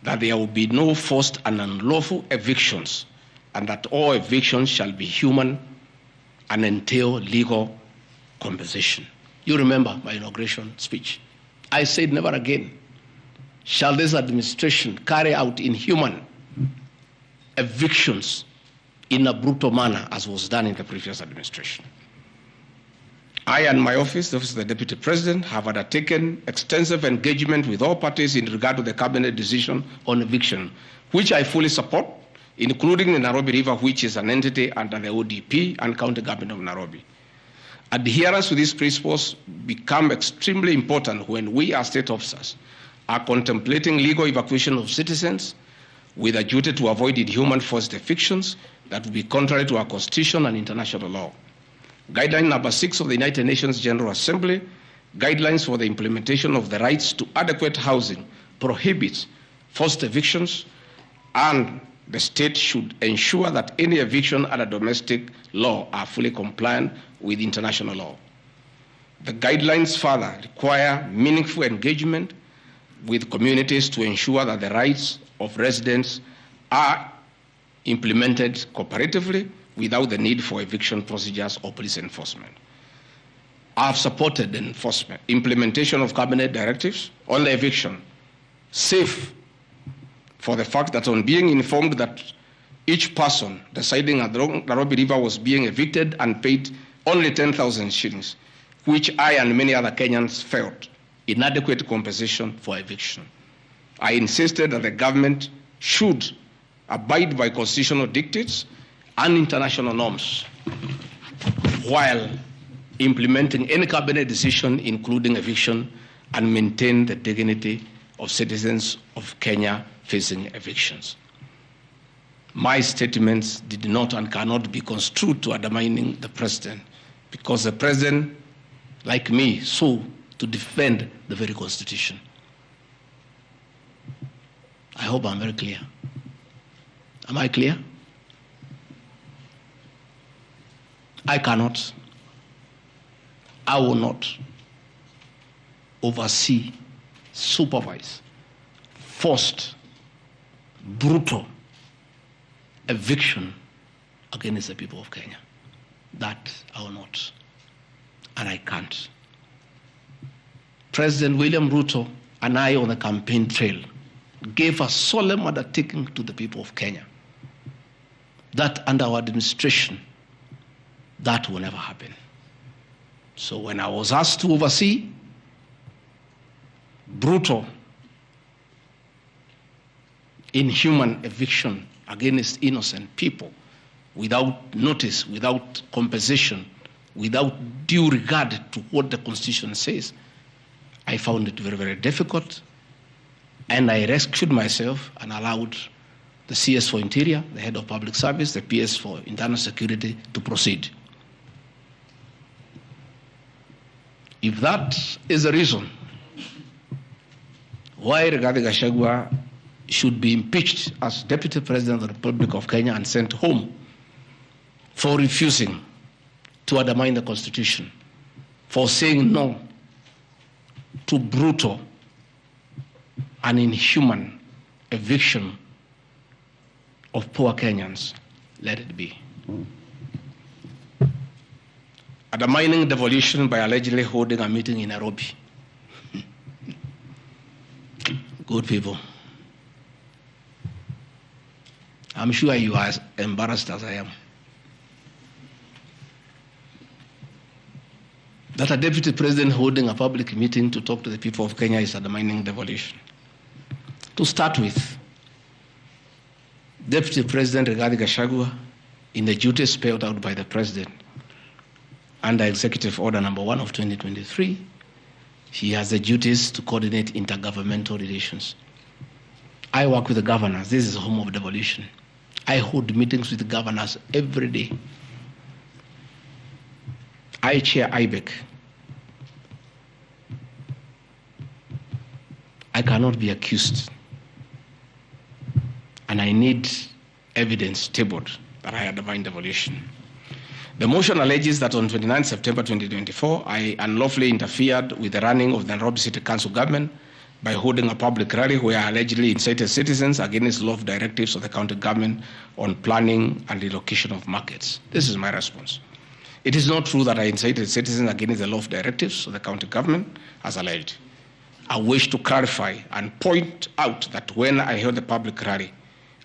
that there will be no forced and unlawful evictions, and that all evictions shall be human and entail legal compensation. You remember my inauguration speech. I said never again shall this administration carry out inhuman evictions in a brutal manner as was done in the previous administration. I and my office, the Office of the Deputy President, have undertaken extensive engagement with all parties in regard to the cabinet decision on eviction, which I fully support, including the Nairobi River, which is an entity under the ODP and County Government of Nairobi. Adherence to these principles become extremely important when we as state officers are contemplating legal evacuation of citizens with a duty to avoid inhuman forced evictions that would be contrary to our Constitution and international law. Guideline number 6 of the United Nations General Assembly, guidelines for the implementation of the rights to adequate housing, prohibits forced evictions, and the state should ensure that any eviction under domestic law are fully compliant with international law. The guidelines further require meaningful engagement with communities to ensure that the rights of residents are implemented cooperatively without the need for eviction procedures or police enforcement. I have supported the implementation of cabinet directives on the eviction, safe for the fact that on being informed that each person residing at the Nairobi River was being evicted and paid only 10,000 shillings, which I and many other Kenyans felt inadequate compensation for eviction. I insisted that the government should abide by constitutional dictates and international norms while implementing any cabinet decision, including eviction, and maintain the dignity of citizens of Kenya facing evictions. My statements did not and cannot be construed to undermining the president, because the president, like me, sought to defend the very Constitution. I hope I'm very clear. Am I clear? I cannot, I will not oversee, supervise, forced, brutal eviction against the people of Kenya. That I will not, and I can't. President William Ruto and I on the campaign trail gave a solemn undertaking to the people of Kenya that under our administration, that will never happen. So when I was asked to oversee brutal, inhuman eviction against innocent people without notice, without compensation, without due regard to what the Constitution says, I found it very, very difficult, and I rescued myself and allowed the CS for Interior, the Head of Public Service, the PS for Internal Security to proceed. If that is the reason why Rigathi Gachagua should be impeached as Deputy President of the Republic of Kenya and sent home for refusing to undermine the Constitution, for saying no to brutal and inhuman eviction of poor Kenyans. Let it be. Undermining devolution by allegedly holding a meeting in Nairobi. Good people. I'm sure you are as embarrassed as I am. That a deputy president holding a public meeting to talk to the people of Kenya is undermining devolution. To start with, Deputy President Rigathi Gachagua, in the duties spelled out by the President under Executive Order number 1 of 2023, he has the duties to coordinate intergovernmental relations. I work with the governors. This is the home of devolution. I hold meetings with the governors every day. I chair IBEC. I cannot be accused. And I need evidence tabled that I undermined devolution. The motion alleges that on 29 September 2024, I unlawfully interfered with the running of the Nairobi City Council government by holding a public rally where I allegedly incited citizens against lawful directives of the county government on planning and relocation of markets. This is my response. It is not true that I incited citizens against the lawful directives of the county government, as alleged. I wish to clarify and point out that when I held the public rally,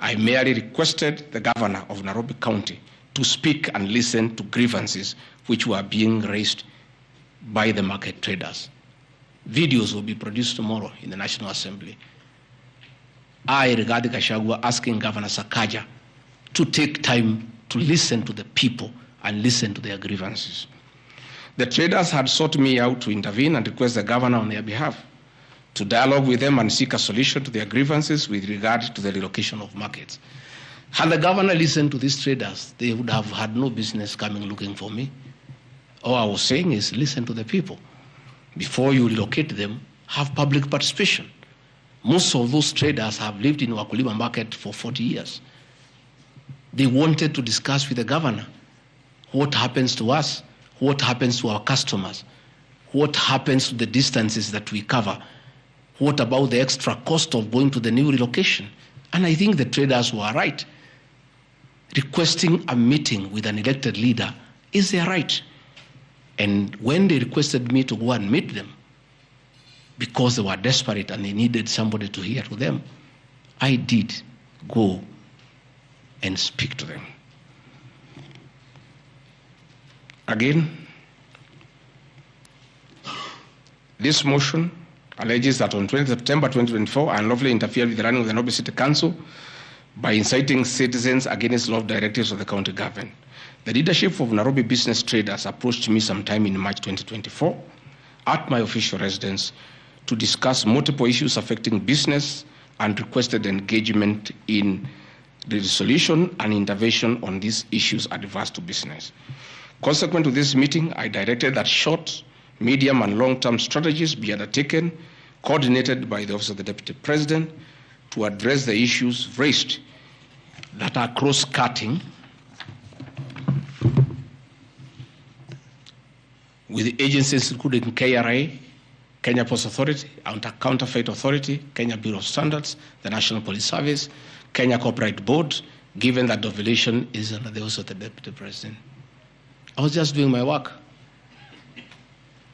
I merely requested the governor of Nairobi County to speak and listen to grievances which were being raised by the market traders. Videos will be produced tomorrow in the National Assembly. I, Rigathi Gachagua, asking Governor Sakaja to take time to listen to the people and listen to their grievances. The traders had sought me out to intervene and request the governor on their behalf to dialogue with them and seek a solution to their grievances with regard to the relocation of markets. Had the governor listened to these traders, they would have had no business coming looking for me. All I was saying is listen to the people. Before you relocate them, have public participation. Most of those traders have lived in Wakulima market for 40 years. They wanted to discuss with the governor what happens to us, what happens to our customers, what happens to the distances that we cover, what about the extra cost of going to the new relocation. And I think the traders were right. Requesting a meeting with an elected leader is their right. And when they requested me to go and meet them, because they were desperate and they needed somebody to hear to them, I did go and speak to them. Again, this motion alleges that on 20 September 2024, I unlawfully interfered with the running of the Nairobi City Council by inciting citizens against law directives of the county government. The leadership of Nairobi business traders approached me sometime in March 2024 at my official residence to discuss multiple issues affecting business and requested engagement in the resolution and intervention on these issues adverse to business. Consequent to this meeting, I directed that short, medium, and long-term strategies be undertaken, coordinated by the Office of the Deputy President, to address the issues raised that are cross-cutting with the agencies including KRA, Kenya Post Authority, Counterfeit Authority, Kenya Bureau of Standards, the National Police Service, Kenya Corporate Board, given that devolution is under the Office of the Deputy President. I was just doing my work.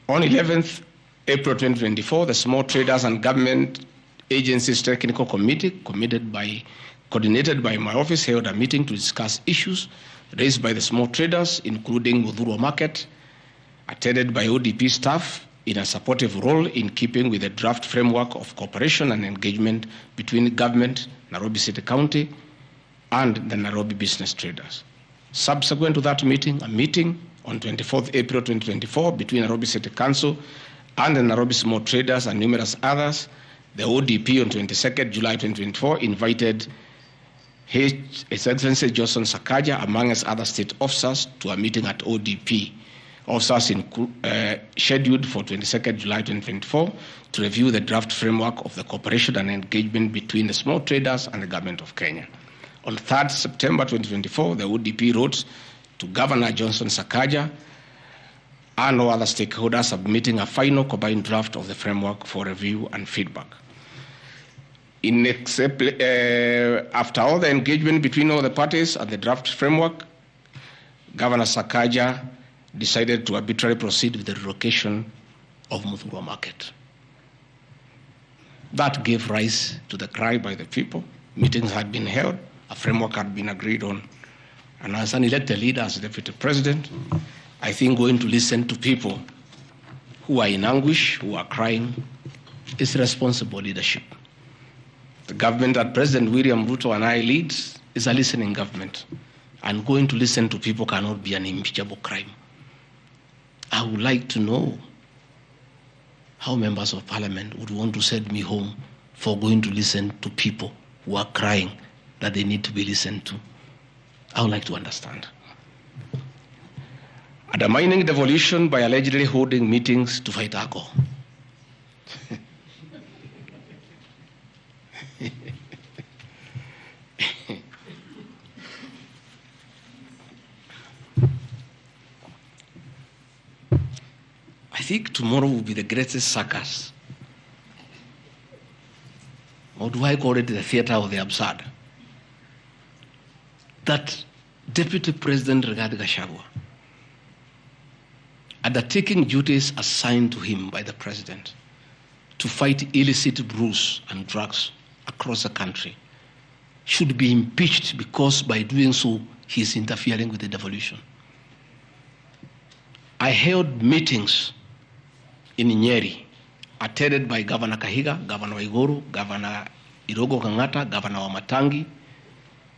On 11th April 2024, the Small Traders and Government Agencies Technical Committee, coordinated by my office, held a meeting to discuss issues raised by the small traders, including Mudhurwa Market, attended by ODP staff in a supportive role in keeping with the draft framework of cooperation and engagement between government, Nairobi City County, and the Nairobi business traders. Subsequent to that meeting, a meeting on 24th April 2024 between Nairobi City Council and the Nairobi small traders and numerous others, the ODP on 22nd July 2024 invited His Excellency Johnson Sakaja, among other state officers, to a meeting at ODP Officers scheduled for 22nd July 2024 to review the draft framework of the cooperation and engagement between the small traders and the government of Kenya. On 3rd September 2024, the ODP wrote to Governor Johnson Sakaja and all other stakeholders submitting a final combined draft of the framework for review and feedback. After all the engagement between all the parties and the draft framework, Governor Sakaja decided to arbitrarily proceed with the relocation of Muthurwa Market. That gave rise to the cry by the people. Meetings had been held, a framework had been agreed on. And as an elected leader, as deputy president, I think going to listen to people who are in anguish, who are crying, is responsible leadership. The government that President William Ruto and I lead is a listening government. And going to listen to people cannot be an impeachable crime. I would like to know how members of parliament would want to send me home for going to listen to people who are crying that they need to be listened to. I would like to understand. Undermining devolution by allegedly holding meetings to fight alcohol. I think tomorrow will be the greatest circus. Or do I call it the theater of the absurd? That Deputy President Rigathi Gachagua, undertaking duties assigned to him by the President to fight illicit brews and drugs across the country, should be impeached because by doing so, he is interfering with the devolution. I held meetings in Nyeri, attended by Governor Kahiga, Governor Waiguru, Governor Irogo Kangata, Governor Wamatangi,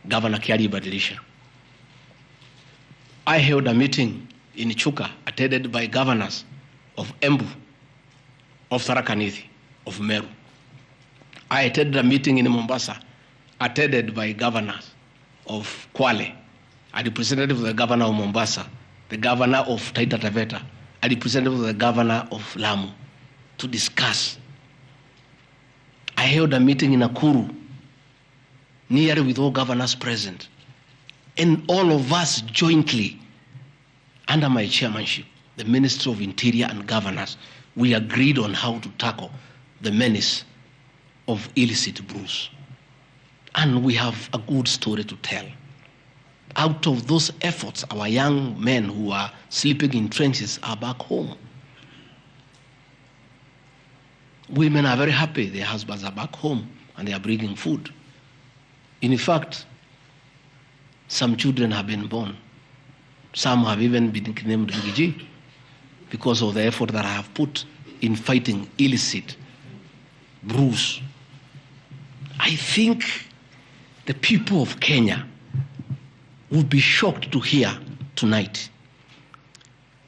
Governor Kiari Badilisha. I held a meeting in Chuka, attended by governors of Embu, of Tharaka Nithi, of Meru. I attended a meeting in Mombasa, attended by governors of Kwale, a representative of the governor of Mombasa, the governor of Taita Taveta, a representative of the governor of Lamu, to discuss. I held a meeting in Nakuru, nearly with all governors present, and all of us jointly, under my chairmanship, the Ministry of Interior and Governors, we agreed on how to tackle the menace of illicit brews. And we have a good story to tell. Out of those efforts, our young men who are sleeping in trenches are back home. Women are very happy their husbands are back home and they are bringing food. In fact, some children have been born. Some have even been named Ngiji because of the effort that I have put in fighting illicit brews. I think the people of Kenya would be shocked to hear tonight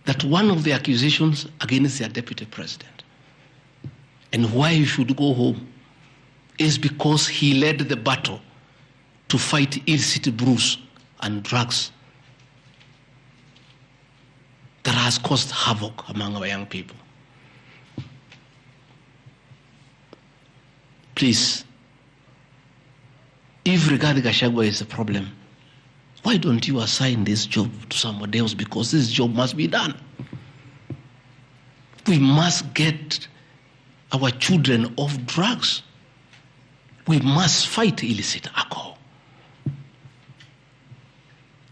that one of the accusations against their deputy president and why he should go home is because he led the battle to fight illicit brews and drugs that has caused havoc among our young people. Please, if Rigathi Gachagua is a problem, why don't you assign this job to somebody else? Because this job must be done. We must get our children off drugs. We must fight illicit alcohol.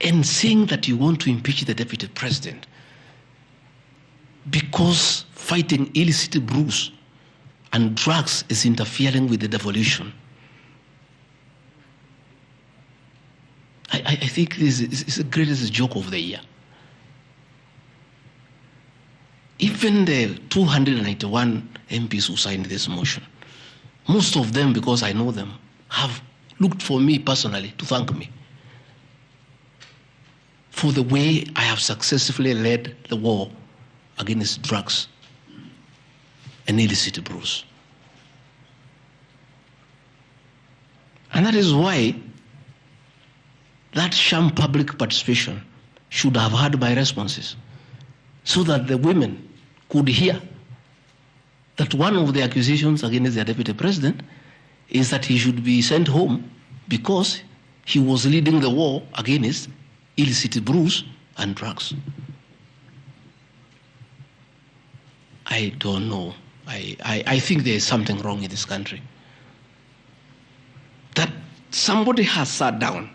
And saying that you want to impeach the deputy president because fighting illicit brews and drugs is interfering with the devolution, I think this is the greatest joke of the year. Even the 291 MPs who signed this motion, most of them, because I know them, have looked for me personally to thank me for the way I have successfully led the war against drugs and illicit brews. And that is why that sham public participation should have had my responses. so that the women could hear that one of the accusations against the deputy president is that he should be sent home because he was leading the war against illicit brews and drugs. I don't know. I think there is something wrong in this country. That somebody has sat down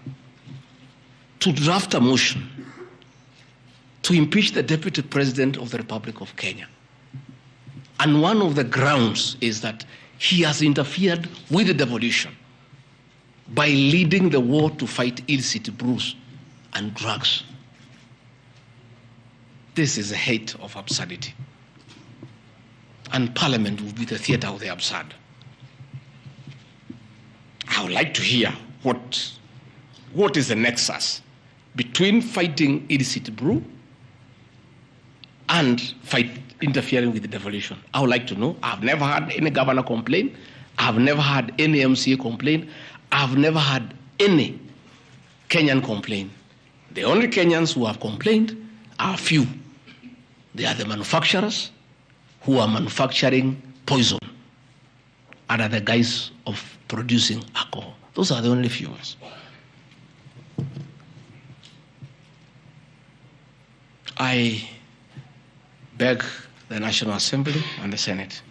to draft a motion to impeach the deputy president of the Republic of Kenya. And one of the grounds is that he has interfered with the devolution by leading the war to fight illicit brews and drugs. This is a height of absurdity. And Parliament will be the theater of the absurd. I would like to hear what is the nexus between fighting illicit brew and interfering with the devolution. I would like to know. I've never had any governor complain. I've never had any MCA complain. I've never had any Kenyan complain. The only Kenyans who have complained are few. They are the manufacturers who are manufacturing poison under the guise of producing alcohol. Those are the only few ones. I beg the National Assembly and the Senate,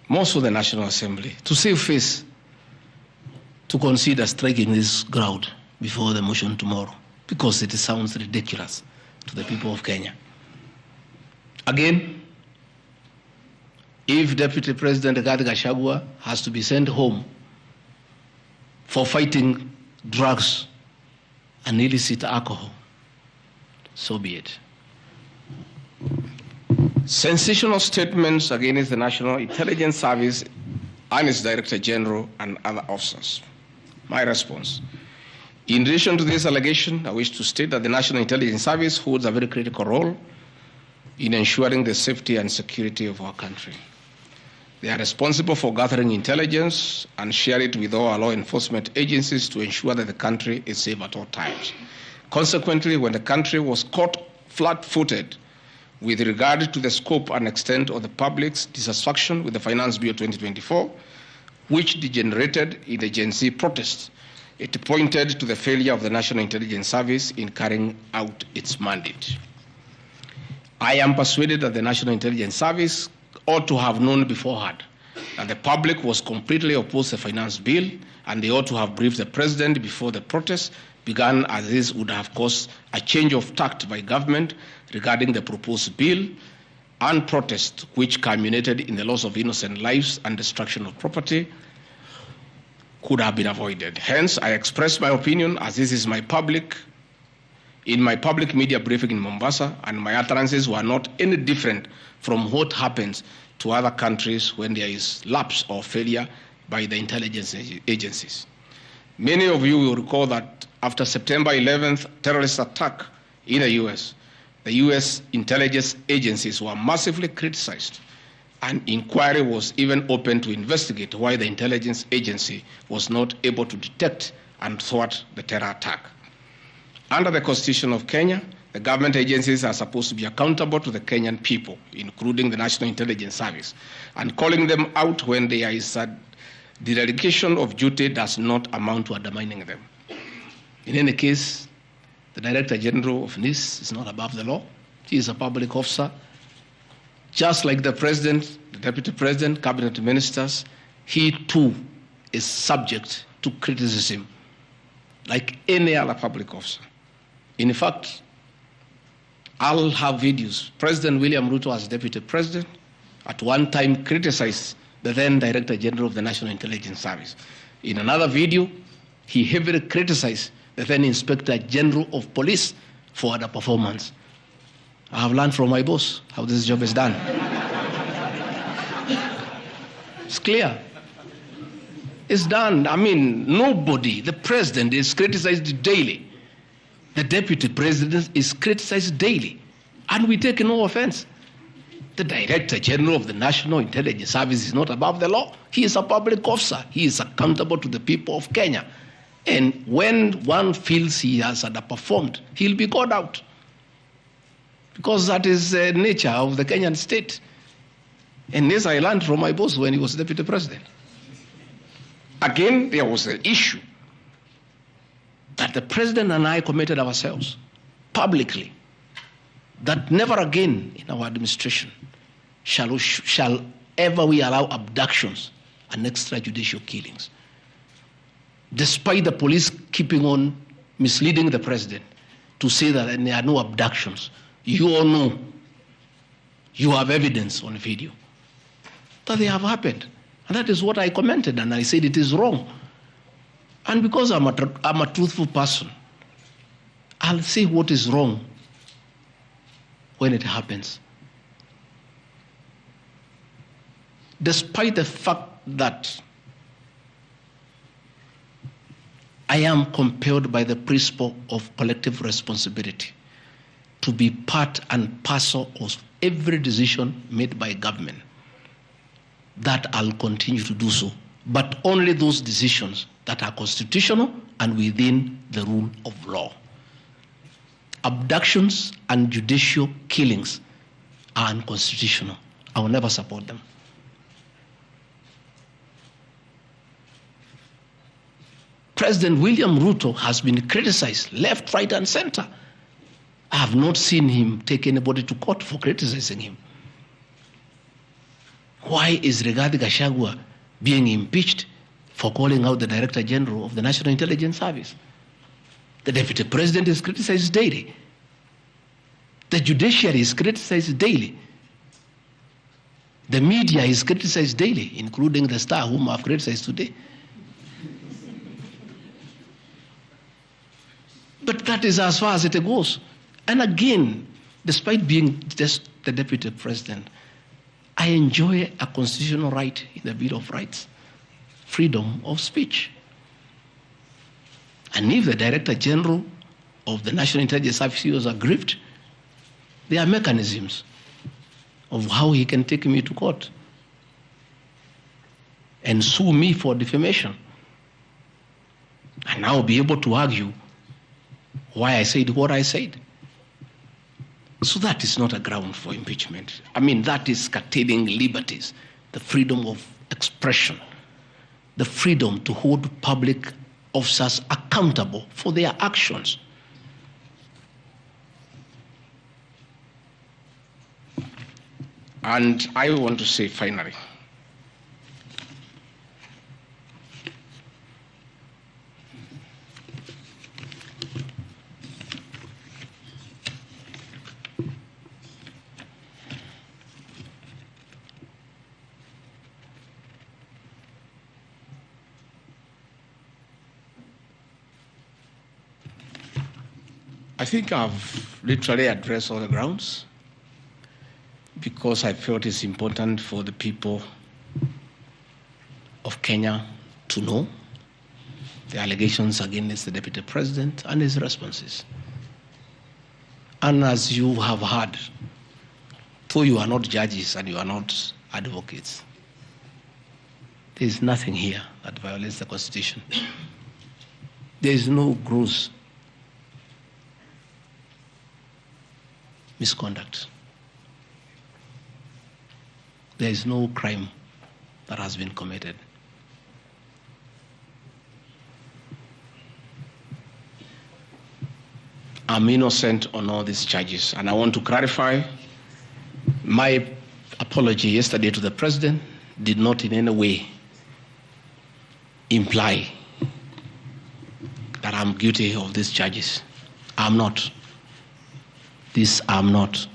most of the National Assembly, to save face, to consider striking this ground before the motion tomorrow, because it sounds ridiculous to the people of Kenya. Again, if Deputy President Rigathi Gachagua has to be sent home for fighting drugs and illicit alcohol, so be it. Sensational statements against the National Intelligence Service and its Director General and other officers. My response. In relation to this allegation, I wish to state that the National Intelligence Service holds a very critical role in ensuring the safety and security of our country. They are responsible for gathering intelligence and share it with all our law enforcement agencies to ensure that the country is safe at all times. Consequently, when the country was caught flat-footed with regard to the scope and extent of the public's dissatisfaction with the Finance Bill 2024, which degenerated in the Gen Z protests, it pointed to the failure of the National Intelligence Service in carrying out its mandate. I am persuaded that the National Intelligence Service ought to have known beforehand that the public was completely opposed to the finance bill, and they ought to have briefed the president before the protests began, as this would have caused a change of tact by government regarding the proposed bill, and protest which culminated in the loss of innocent lives and destruction of property could have been avoided. Hence, I express my opinion, as this is in my public media briefing in Mombasa, and my utterances were not any different from what happens to other countries when there is lapse or failure by the intelligence agencies. Many of you will recall that after September 11th terrorist attack in the US intelligence agencies were massively criticized. An inquiry was even opened to investigate why the intelligence agency was not able to detect and thwart the terror attack. Under the Constitution of Kenya, the government agencies are supposed to be accountable to the Kenyan people, including the National Intelligence Service, and calling them out when there is a dereliction of duty does not amount to undermining them. In any case, the Director General of NIS is not above the law. He is a public officer. Just like the President, the Deputy President, Cabinet Ministers, he too is subject to criticism like any other public officer. In fact, I'll have videos. President William Ruto, as Deputy President, at one time criticized the then Director General of the National Intelligence Service. In another video, he heavily criticized the then Inspector General of Police for the performance. I have learned from my boss how this job is done. It's clear. It's done. I mean, nobody, the President is criticized daily. The Deputy President is criticized daily, and we take no offense. The Director General of the National Intelligence Service is not above the law. He is a public officer. He is accountable to the people of Kenya. And when one feels he has underperformed, he'll be called out. Because that is the nature of the Kenyan state. And this I learned from my boss when he was deputy president. Again, there was an issue that the president and I committed ourselves publicly that never again in our administration shall ever we allow abductions and extrajudicial killings. Despite the police keeping on misleading the president to say that there are no abductions, you all know, you have evidence on video that they have happened. And that is what I commented, and I said it is wrong. And because I'm a truthful person, I'll say what is wrong when it happens. Despite the fact that I am compelled by the principle of collective responsibility to be part and parcel of every decision made by government, that I'll continue to do so, but only those decisions that are constitutional and within the rule of law. Abductions and judicial killings are unconstitutional. I will never support them. President William Ruto has been criticized left, right, and center. I have not seen him take anybody to court for criticizing him. Why is Rigathi Gachagua being impeached for calling out the Director General of the National Intelligence Service? The Deputy President is criticized daily. The judiciary is criticized daily. The media is criticized daily, including the Star, whom I have criticized today. But that is as far as it goes. And again, despite being just the Deputy President, I enjoy a constitutional right in the Bill of Rights, freedom of speech. And if the Director General of the National Intelligence Service was aggrieved, there are mechanisms of how he can take me to court and sue me for defamation. And I'll be able to argue why I said what I said. So that is not a ground for impeachment. I mean, that is curtailing liberties, the freedom of expression, the freedom to hold public officers accountable for their actions. And I want to say finally, I think I've literally addressed all the grounds because I felt it's important for the people of Kenya to know the allegations against the Deputy President and his responses. And as you have heard, though you are not judges and you are not advocates, there is nothing here that violates the Constitution. There is no gross misconduct. There is no crime that has been committed. I'm innocent on all these charges, and I want to clarify my apology yesterday to the President did not in any way imply that I'm guilty of these charges. I'm not. This I'm not.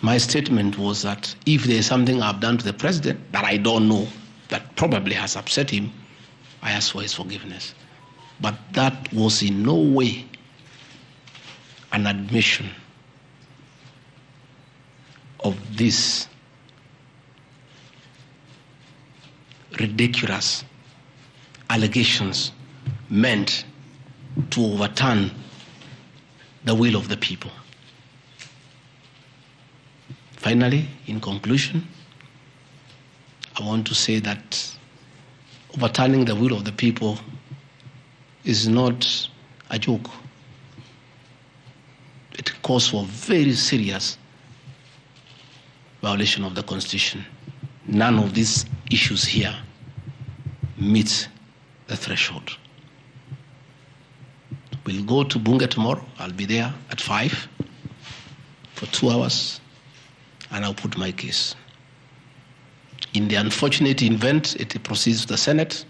My statement was that if there is something I've done to the President that I don't know, that probably has upset him, I ask for his forgiveness. But that was in no way an admission of this ridiculous allegations meant to overturn the will of the people. Finally, in conclusion, I want to say that overturning the will of the people is not a joke. It calls for very serious violation of the Constitution. None of these issues here meet the threshold. We'll go to Bunge tomorrow. I'll be there at 5 for 2 hours, and I'll put my case. In the unfortunate event it proceeds to the Senate,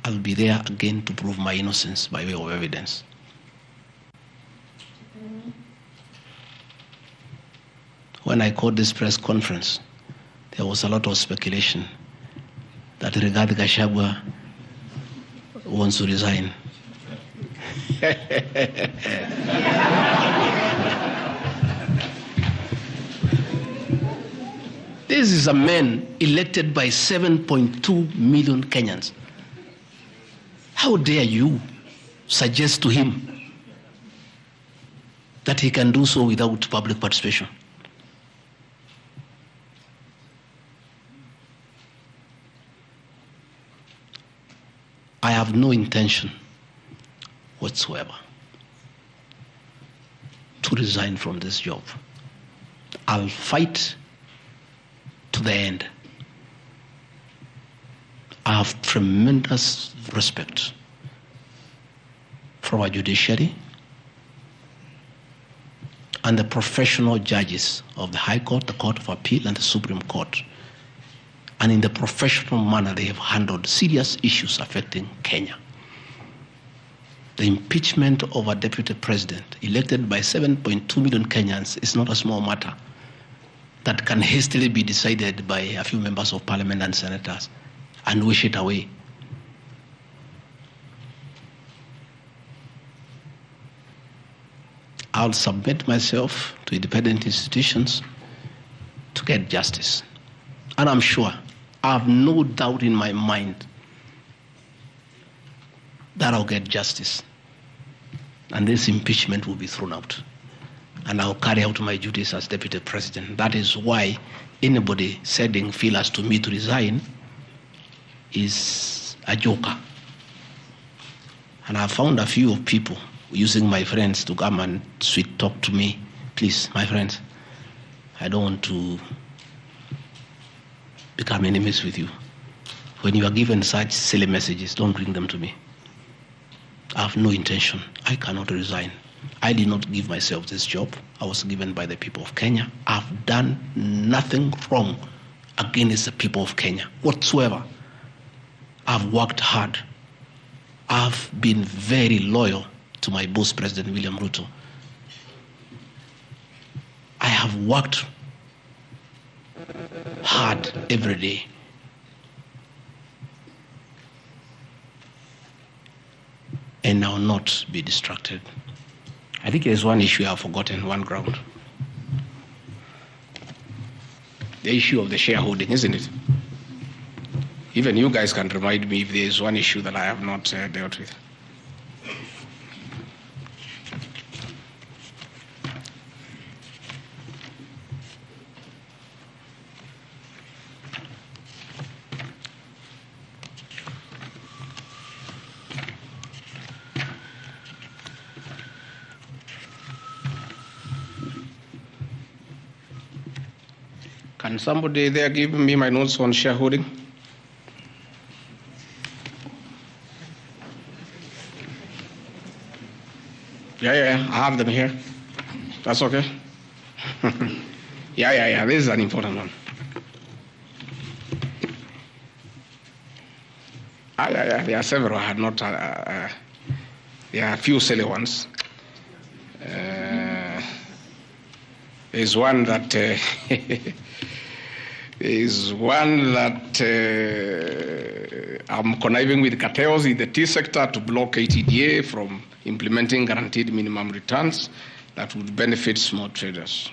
I'll be there again to prove my innocence by way of evidence. When I called this press conference, there was a lot of speculation that Rigathi Gachagua wants to resign. This is a man elected by 7.2 million Kenyans. How dare you suggest to him that he can do so without public participation? I have no intention whatsoever to resign from this job. I'll fight to the end. I have tremendous respect for our judiciary and the professional judges of the High Court, the Court of Appeal, and the Supreme Court. And in the professional manner they have handled serious issues affecting Kenya. The impeachment of a deputy president elected by 7.2 million Kenyans is not a small matter that can hastily be decided by a few members of parliament and senators and wish it away. I'll submit myself to independent institutions to get justice. And I'm sure, I have no doubt in my mind that I'll get justice. And this impeachment will be thrown out. And I'll carry out my duties as deputy president. That is why anybody sending feelers to me to resign is a joker. And I found a few of people using my friends to come and sweet talk to me. Please, my friends, I don't want to become enemies with you. When you are given such silly messages, don't bring them to me. I have no intention. I cannot resign. I did not give myself this job. I was given by the people of Kenya. I've done nothing wrong against the people of Kenya whatsoever. I've worked hard. I've been very loyal to my boss, President William Ruto. I have worked hard every day. And I will not be distracted. I think there's one issue I've forgotten, one ground. The issue of the shareholding, isn't it? Even you guys can remind me if there's one issue that I have not dealt with. Can somebody there give me my notes on shareholding? Yeah, I have them here. That's okay. Yeah, this is an important one. Yeah, there are several. I had not. There are a few silly ones. There's one that I'm conniving with cartels in the tea sector to block ATDA from implementing guaranteed minimum returns that would benefit small traders.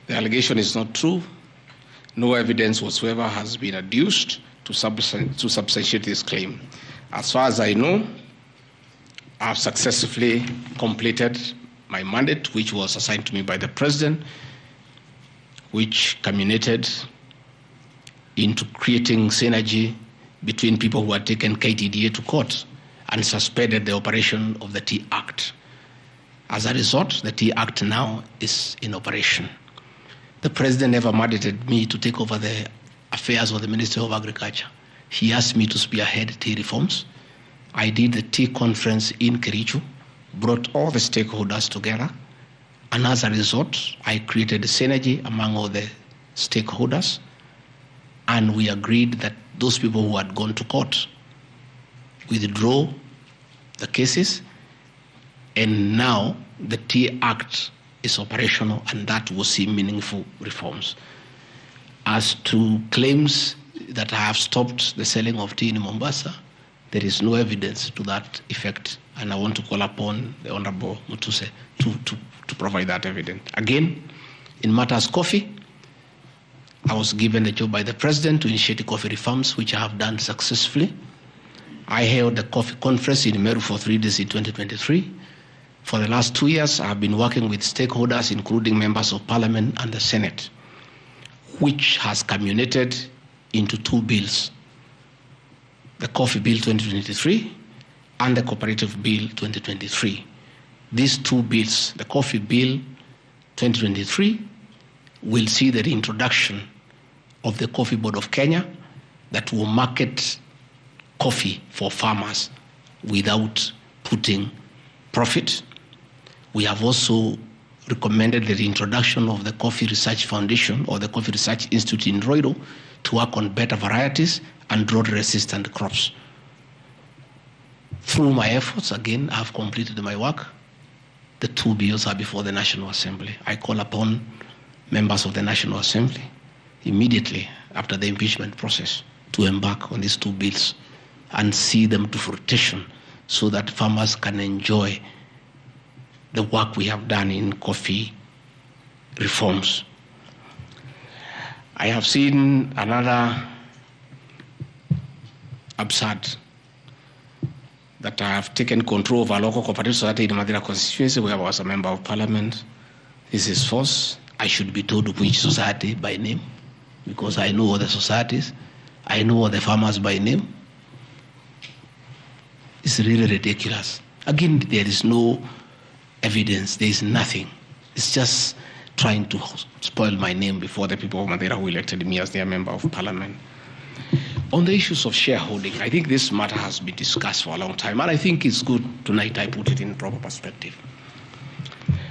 The allegation is not true. No evidence whatsoever has been adduced to substantiate this claim. As far as I know, I've successfully completed my mandate, which was assigned to me by the president, which culminated into creating synergy between people who had taken KTDA to court and suspended the operation of the Tea Act. As a result, the Tea Act now is in operation. The president never mandated me to take over the affairs of the Ministry of Agriculture. He asked me to spearhead tea reforms. I did the tea conference in Kericho, brought all the stakeholders together, and as a result, I created a synergy among all the stakeholders, and we agreed that those people who had gone to court withdraw the cases, and now the Tea Act is operational, and that will see meaningful reforms. As to claims that I have stopped the selling of tea in Mombasa, there is no evidence to that effect, and I want to call upon the Honorable Mutuse to provide that evidence. Again, in matters coffee, I was given the job by the President to initiate coffee reforms, which I have done successfully. I held the coffee conference in Meru for 3 days in 2023. For the last 2 years, I have been working with stakeholders, including members of Parliament and the Senate, which has culminated into 2 bills, the Coffee Bill 2023 and the Cooperative Bill 2023. These 2 bills, the Coffee Bill 2023, will see the reintroduction of the Coffee Board of Kenya that will market coffee for farmers without putting profit. We have also recommended the reintroduction of the Coffee Research Foundation or the Coffee Research Institute in Roiro to work on better varieties and drought-resistant crops. Through my efforts, again, I have completed my work. The 2 bills are before the National Assembly. I call upon members of the National Assembly immediately after the impeachment process to embark on these 2 bills and see them to fruition so that farmers can enjoy the work we have done in coffee reforms. I have seen another absurd, that I have taken control of a local cooperative society in Madira constituency where I was a member of Parliament. This is false. I should be told which society by name, because I know all the societies. I know all the farmers by name. It's really ridiculous. Again, there is no evidence. There is nothing. It's just trying to spoil my name before the people of Madeira who elected me as their member of Parliament. On the issues of shareholding, I think this matter has been discussed for a long time, and I think it's good tonight I put it in proper perspective.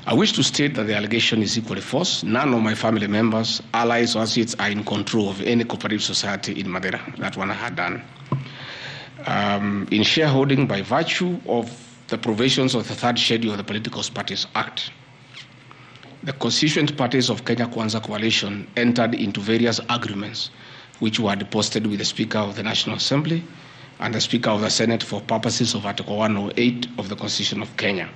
I wish to state that the allegation is equally false. None of my family members, allies, or associates are in control of any cooperative society in Madeira. That one I had done. In shareholding by virtue of the provisions of the 3rd schedule of the Political Parties Act, the constituent parties of Kenya Kwanza Coalition entered into various agreements which were deposited with the Speaker of the National Assembly and the Speaker of the Senate for purposes of Article 108 of the Constitution of Kenya.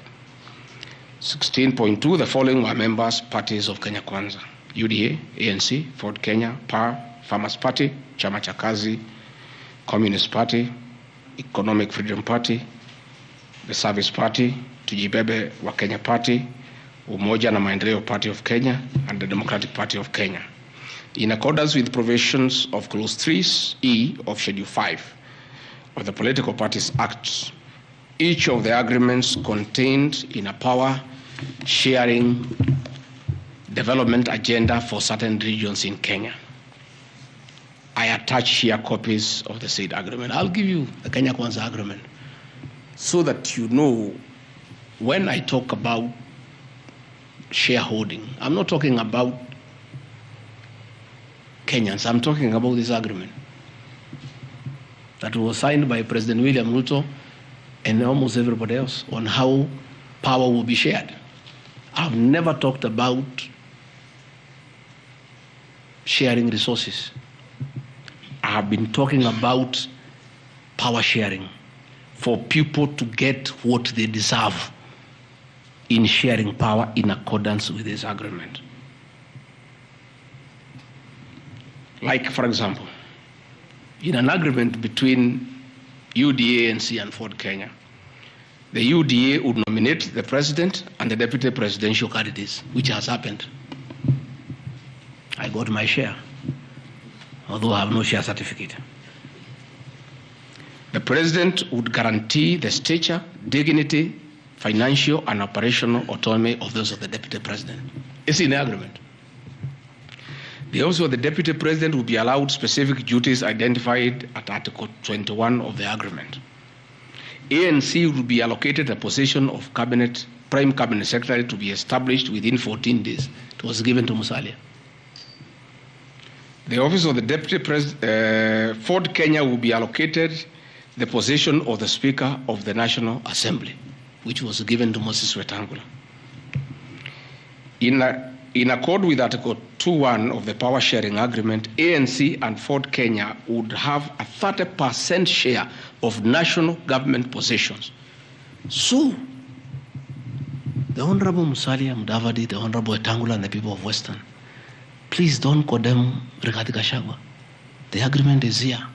16.2, the following were members parties of Kenya Kwanza: UDA, ANC, Ford Kenya, PAR, Farmers Party, Chama cha Kazi, Communist Party, Economic Freedom Party, the Service Party, Tujibebe wa Kenya Party, Umoja na Maendeleo Party of Kenya, and the Democratic Party of Kenya. In accordance with provisions of Clause 3E of Schedule 5 of the Political Parties Act, each of the agreements contained in a power-sharing development agenda for certain regions in Kenya. I attach here copies of the said agreement. I'll give you the Kenya Kwanza agreement so that you know when I talk about shareholding, I'm not talking about Kenyans. I'm talking about this agreement that was signed by President William Ruto and almost everybody else on how power will be shared. I've never talked about sharing resources. I have been talking about power sharing for people to get what they deserve in sharing power in accordance with this agreement. Like, for example, in an agreement between UDA, ANC, and Ford Kenya, the UDA would nominate the president and the deputy presidential candidates, which has happened. I got my share, although I have no share certificate. The President would guarantee the stature, dignity, financial and operational autonomy of those of the Deputy President. It's in the agreement. The office of the Deputy President will be allowed specific duties identified at Article 21 of the agreement. ANC will be allocated a position of Prime Cabinet Secretary to be established within 14 days. It was given to Musalia. The office of the Deputy President, Ford Kenya will be allocated the position of the Speaker of the National Assembly, which was given to Moses Wetangula. In accord with Article 2.1 of the Power Sharing Agreement, ANC and Ford Kenya would have a 30% share of national government positions. So, the Honorable Musalia Mudavadi, the Honorable Wetangula, and the people of Western, please don't condemn Rigathi Gachagua. The agreement is here,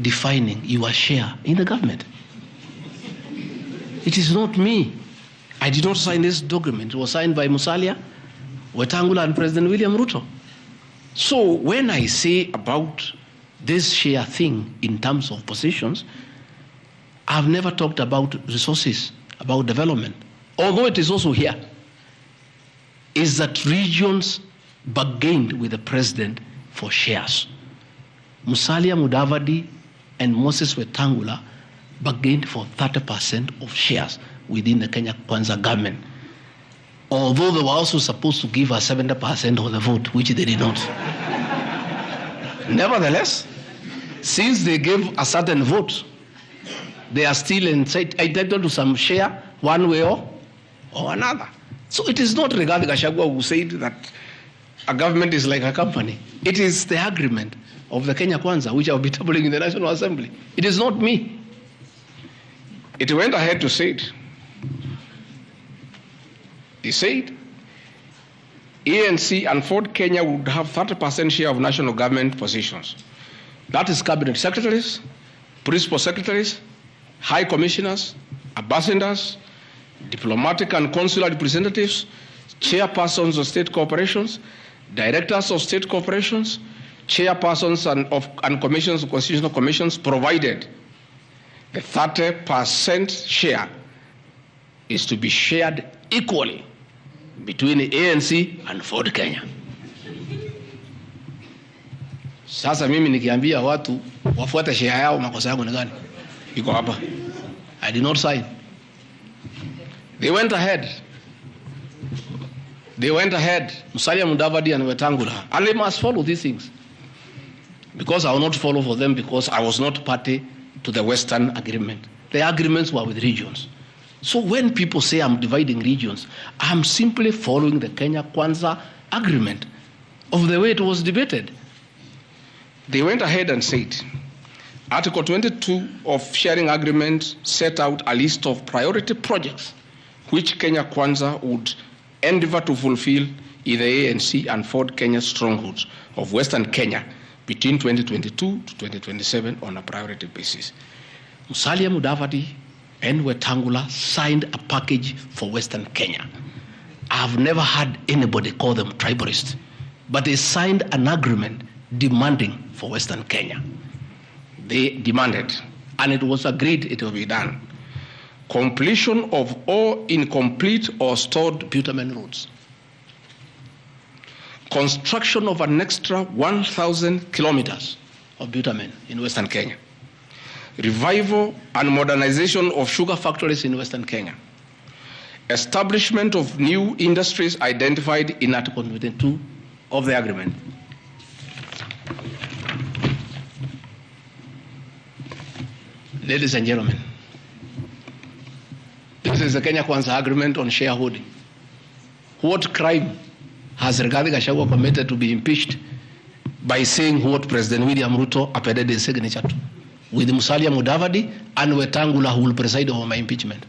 defining your share in the government. It is not me. I did not sign this document. It was signed by Musalia, Wetangula, and President William Ruto. So when I say about this share thing in terms of positions, I've never talked about resources, about development. Although it is also here, is that regions bargained with the president for shares. Musalia Mudavadi and Moses Wetangula bargained for 30% of shares within the Kenya Kwanza government. Although they were also supposed to give us 70% of the vote, which they did not. Nevertheless, since they gave a certain vote, they are still entitled to some share one way or another. So it is not Rigathi Gachagua who said that a government is like a company. It is the agreement of the Kenya Kwanza, which I will be tabling in the National Assembly. It is not me. It went ahead to say it. He said, ANC and Ford Kenya would have 30% share of national government positions. That is cabinet secretaries, principal secretaries, high commissioners, ambassadors, diplomatic and consular representatives, chairpersons of state corporations, directors of state corporations, chairpersons and commissions of constitutional commissions, provided the 30% share is to be shared equally between the ANC and Ford Kenya. Sasa mimi nikiambia watu wafuate share yao, makosa yangu ni gani? Iko hapa. I did not sign. They went ahead, Musalia Mudavadi and Wetangula, and they must follow these things. Because I will not follow for them, because I was not party to the Western agreement. The agreements were with regions. So when people say I'm dividing regions, I'm simply following the Kenya Kwanza agreement of the way it was debated. They went ahead and said, Article 22 of sharing agreement set out a list of priority projects which Kenya Kwanza would endeavor to fulfill in the ANC and Ford Kenya strongholds of Western Kenya between 2022 to 2027 on a priority basis. Musalia Mudavadi and Wetangula signed a package for Western Kenya. I've never had anybody call them tribalists, but they signed an agreement demanding for Western Kenya. They demanded, and it was agreed it will be done, completion of all incomplete or stored bitumen roads, construction of an extra 1,000 kilometers of bitumen in Western Kenya, revival and modernization of sugar factories in Western Kenya, establishment of new industries identified in Article 22 of the agreement. Ladies and gentlemen, this is the Kenya Kwanza agreement on shareholding. What crime has Rigathi Gachagua committed to be impeached by saying what President William Ruto appended his signature to, with Musalia Mudavadi and Wetangula who will preside over my impeachment?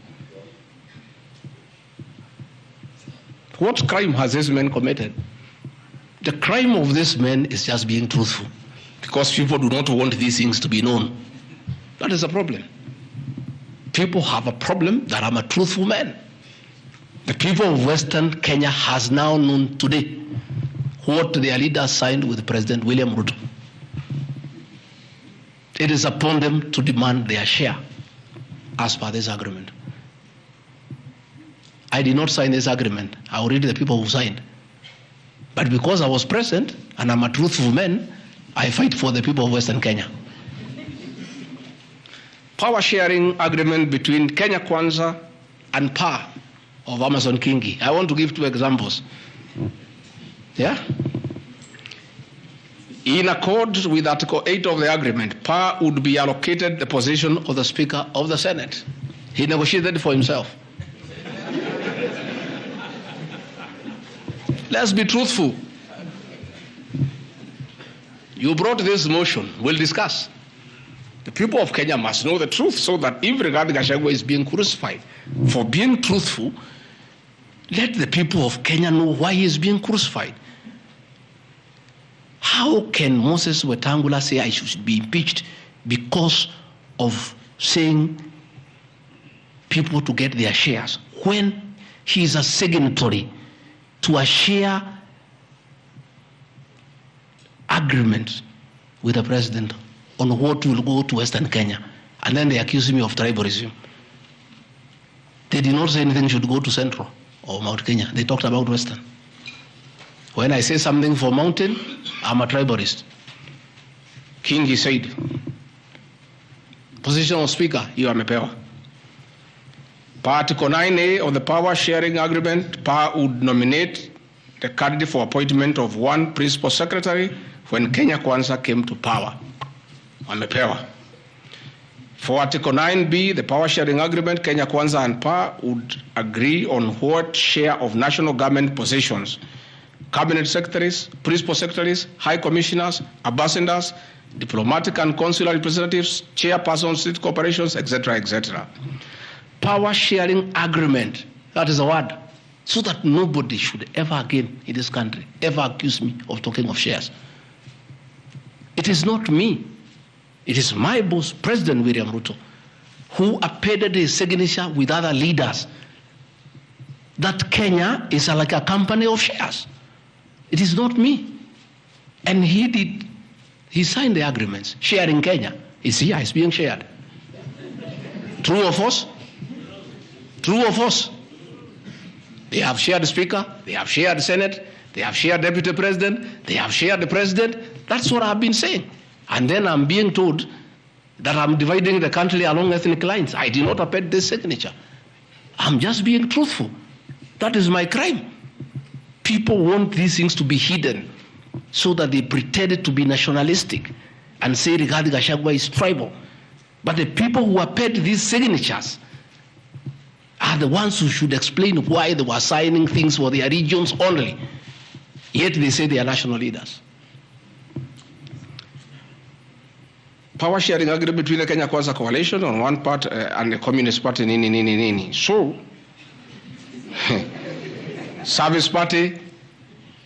What crime has this man committed? The crime of this man is just being truthful, because people do not want these things to be known. That is a problem. People have a problem that I'm a truthful man. The people of Western Kenya has now known today what their leaders signed with President William Ruto. it is upon them to demand their share as per this agreement. I did not sign this agreement. I will read the people who signed. But because I was present and I'm a truthful man, I fight for the people of Western Kenya. Power sharing agreement between Kenya Kwanza and PAR of Amason Kingi. I want to give 2 examples. Yeah? In accord with Article 8 of the agreement, PAR would be allocated the position of the Speaker of the Senate. He negotiated for himself. Let's be truthful. You brought this motion. We'll discuss. The people of Kenya must know the truth so that if Rigathi Gachagua is being crucified for being truthful, let the people of Kenya know why he is being crucified. How can Moses Wetangula say I should be impeached because of saying people to get their shares when he is a signatory to a share agreement with the president on what will go to Western Kenya, and then they accuse me of tribalism? They did not say anything should go to Central or Mount Kenya. They talked about Western. When I say something for Mountain, I'm a tribalist. Kingi said, position of Speaker, you are mepewa. Article 9A of the Power Sharing Agreement, PAR would nominate the candidate for appointment of 1 principal secretary when Kenya Kwanza came to power. Amepewa. For Article 9B, the Power Sharing Agreement, Kenya Kwanza and PAR would agree on what share of national government positions, cabinet secretaries, principal secretaries, high commissioners, ambassadors, diplomatic and consular representatives, chairpersons, state corporations, etc., etc. Power sharing agreement, that is a word, so that nobody should ever again in this country ever accuse me of talking of shares. It is not me. It is my boss, President William Ruto, who appended his signature with other leaders that Kenya is like a company of shares. It is not me. And he signed the agreements. Sharing Kenya is here, it's being shared. True or false? True or false? They have shared the Speaker, they have shared the Senate, they have shared Deputy President, they have shared the President. That's what I've been saying. And then I'm being told that I'm dividing the country along ethnic lines. I did not append this signature. I'm just being truthful. That is my crime. People want these things to be hidden so that they pretend to be nationalistic and say Rigathi Gachagua is tribal. But the people who append these signatures are the ones who should explain why they were signing things for their regions only. Yet they say they are national leaders. Power sharing agreement between the Kenya Kwanza coalition on one part and the Communist Party, nini. So, Service Party,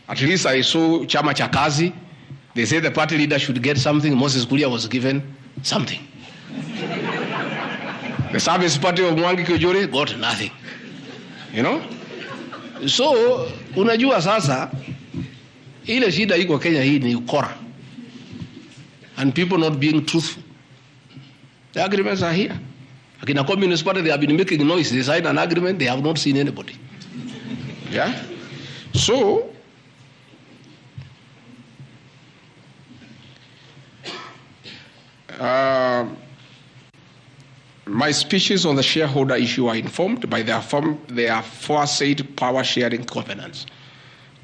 at least I saw Chama cha Kazi. They say the party leader should get something. Moses Kuria was given something. The Service Party of Mwangi Kiujuri got nothing. You know? So, unajua sasa, ile shida iko Kenya hii ni ukora. And people not being truthful. The agreements are here. Like in a Communist Party, they have been making noise. They signed an agreement, they have not seen anybody. Yeah? So, my speeches on the shareholder issue are informed by their aforesaid power sharing covenants,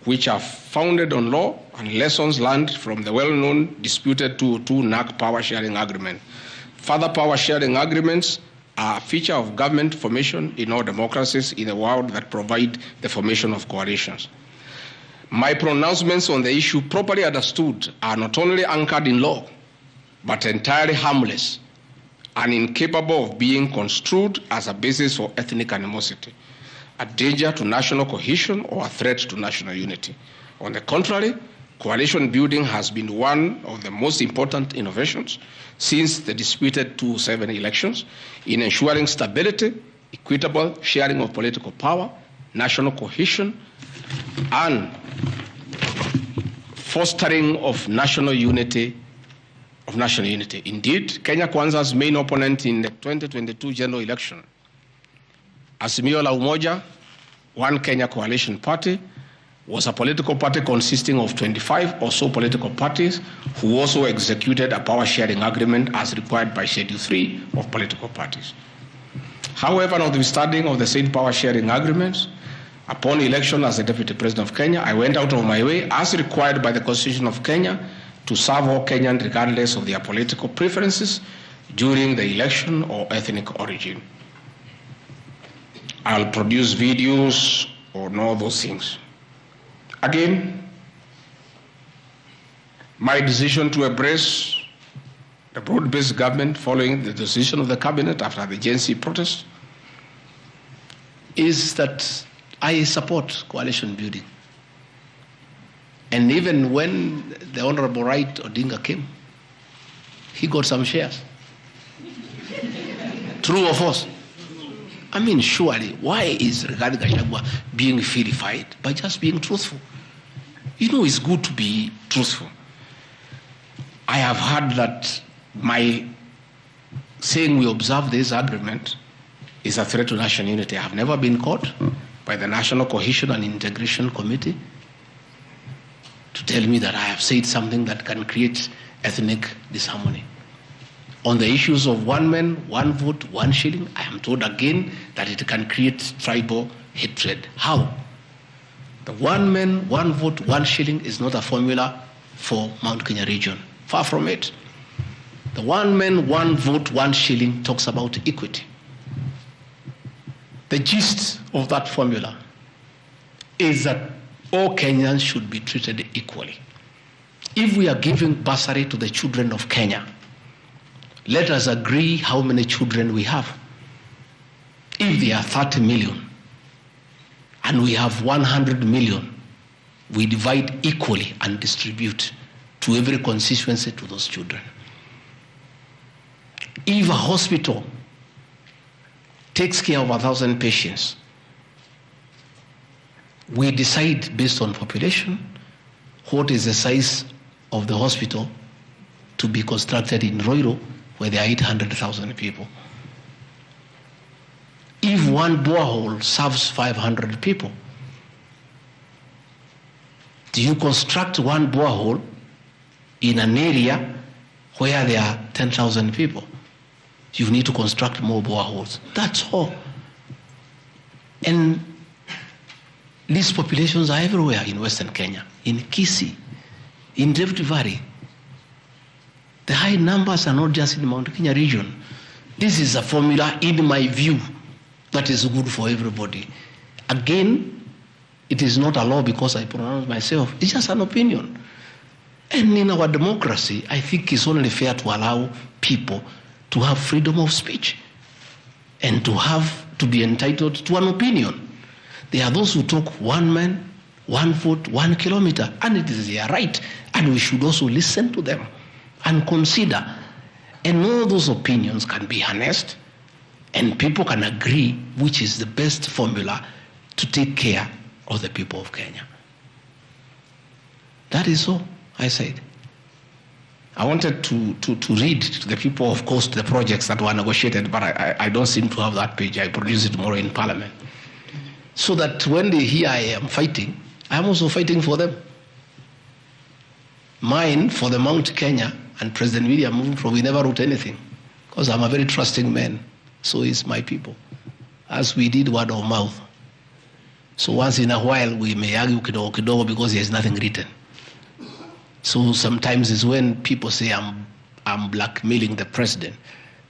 which are founded on law and lessons learned from the well-known disputed 202 NAC power sharing agreement. Further power sharing agreements are a feature of government formation in all democracies in the world that provide the formation of coalitions. My pronouncements on the issue, properly understood, are not only anchored in law, but entirely harmless and incapable of being construed as a basis for ethnic animosity, a danger to national cohesion, or a threat to national unity. On the contrary, coalition building has been one of the most important innovations since the disputed 2007 elections in ensuring stability, equitable sharing of political power, national cohesion, and fostering of national unity of national unity. Indeed, Kenya Kwanza's main opponent in the 2022 general election, Azimio la Umoja, One Kenya Coalition Party, was a political party consisting of 25 or so political parties who also executed a power-sharing agreement as required by Schedule 3 of political parties. However, notwithstanding of the said power-sharing agreements, upon election as the Deputy President of Kenya, I went out of my way, as required by the Constitution of Kenya, to serve all Kenyans regardless of their political preferences during the election or ethnic origin. I'll produce videos on all those things. Again, my decision to embrace the broad-based government following the decision of the cabinet after the Gen Z protest is that I support coalition building. And even when the Honorable Wright Odinga came, he got some shares. True or false? I mean, surely, why is Rigathi Gachagua being vilified? By just being truthful. You know, it's good to be truthful. I have heard that my saying we observe this agreement is a threat to national unity. I have never been caught by the National Cohesion and Integration Committee to tell me that I have said something that can create ethnic disharmony. On the issues of one man, one vote, one shilling, I am told again that it can create tribal hatred. How? The one man, one vote, one shilling is not a formula for Mount Kenya region. Far from it. The one man, one vote, one shilling talks about equity. The gist of that formula is that all Kenyans should be treated equally. If we are giving bursary to the children of Kenya, let us agree how many children we have. If there are 30 million and we have 100 million, we divide equally and distribute to every constituency to those children. If a hospital takes care of 1,000 patients, we decide based on population what is the size of the hospital to be constructed in Roiro, where there are 800,000 people. If one borehole serves 500 people, do you construct one borehole in an area where there are 10,000 people? You need to construct more boreholes. That's all. And these populations are everywhere in Western Kenya, in Kisii, in Rift Valley. The high numbers are not just in the Mount Kenya region. This is a formula, in my view, that is good for everybody. Again, it is not a law because I pronounce myself. It's just an opinion. And in our democracy, I think it's only fair to allow people to have freedom of speech and to be entitled to an opinion. There are those who talk one man, one vote, 1 kilometer, and it is their right. And we should also listen to them and consider. And all those opinions can be harnessed and people can agree which is the best formula to take care of the people of Kenya. That is all I said. I wanted to read to the people, of course, the projects that were negotiated, but I don't seem to have that page. I produce it tomorrow in Parliament. So that when they hear I am fighting, I'm also fighting for them. Mine, for the Mount Kenya and President William Ruto, we never wrote anything because I'm a very trusting man. So is my people. As we did word of mouth. So once in a while we may argue kidogo because there's nothing written. So sometimes it's when people say I'm blackmailing the president.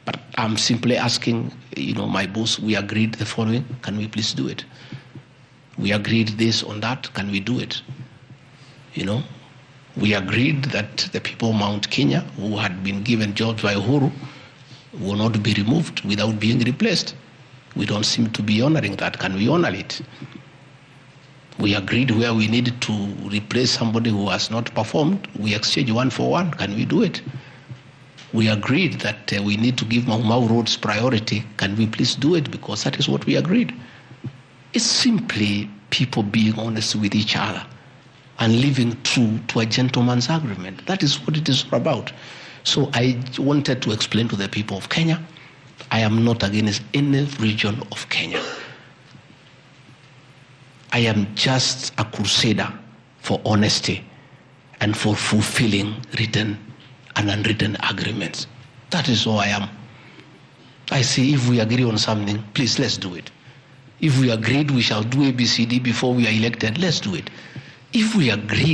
But I'm simply asking, my boss, we agreed the following, can we please do it? We agreed this on that, can we do it? We agreed that the people of Mount Kenya who had been given jobs by Uhuru will not be removed without being replaced. We don't seem to be honoring that. Can we honor it? We agreed where we needed to replace somebody who has not performed, we exchange 1 for 1. Can we do it? We agreed that we need to give Mau Mau roads priority. Can we please do it? Because that is what we agreed. It's simply people being honest with each other and living true to a gentleman's agreement. That is what it is all about. So I wanted to explain to the people of Kenya, I am not against any region of Kenya. I am just a crusader for honesty and for fulfilling written and unwritten agreements. That is all I am. I say if we agree on something, please let's do it. If we agreed we shall do ABCD before we are elected, let's do it. If we agree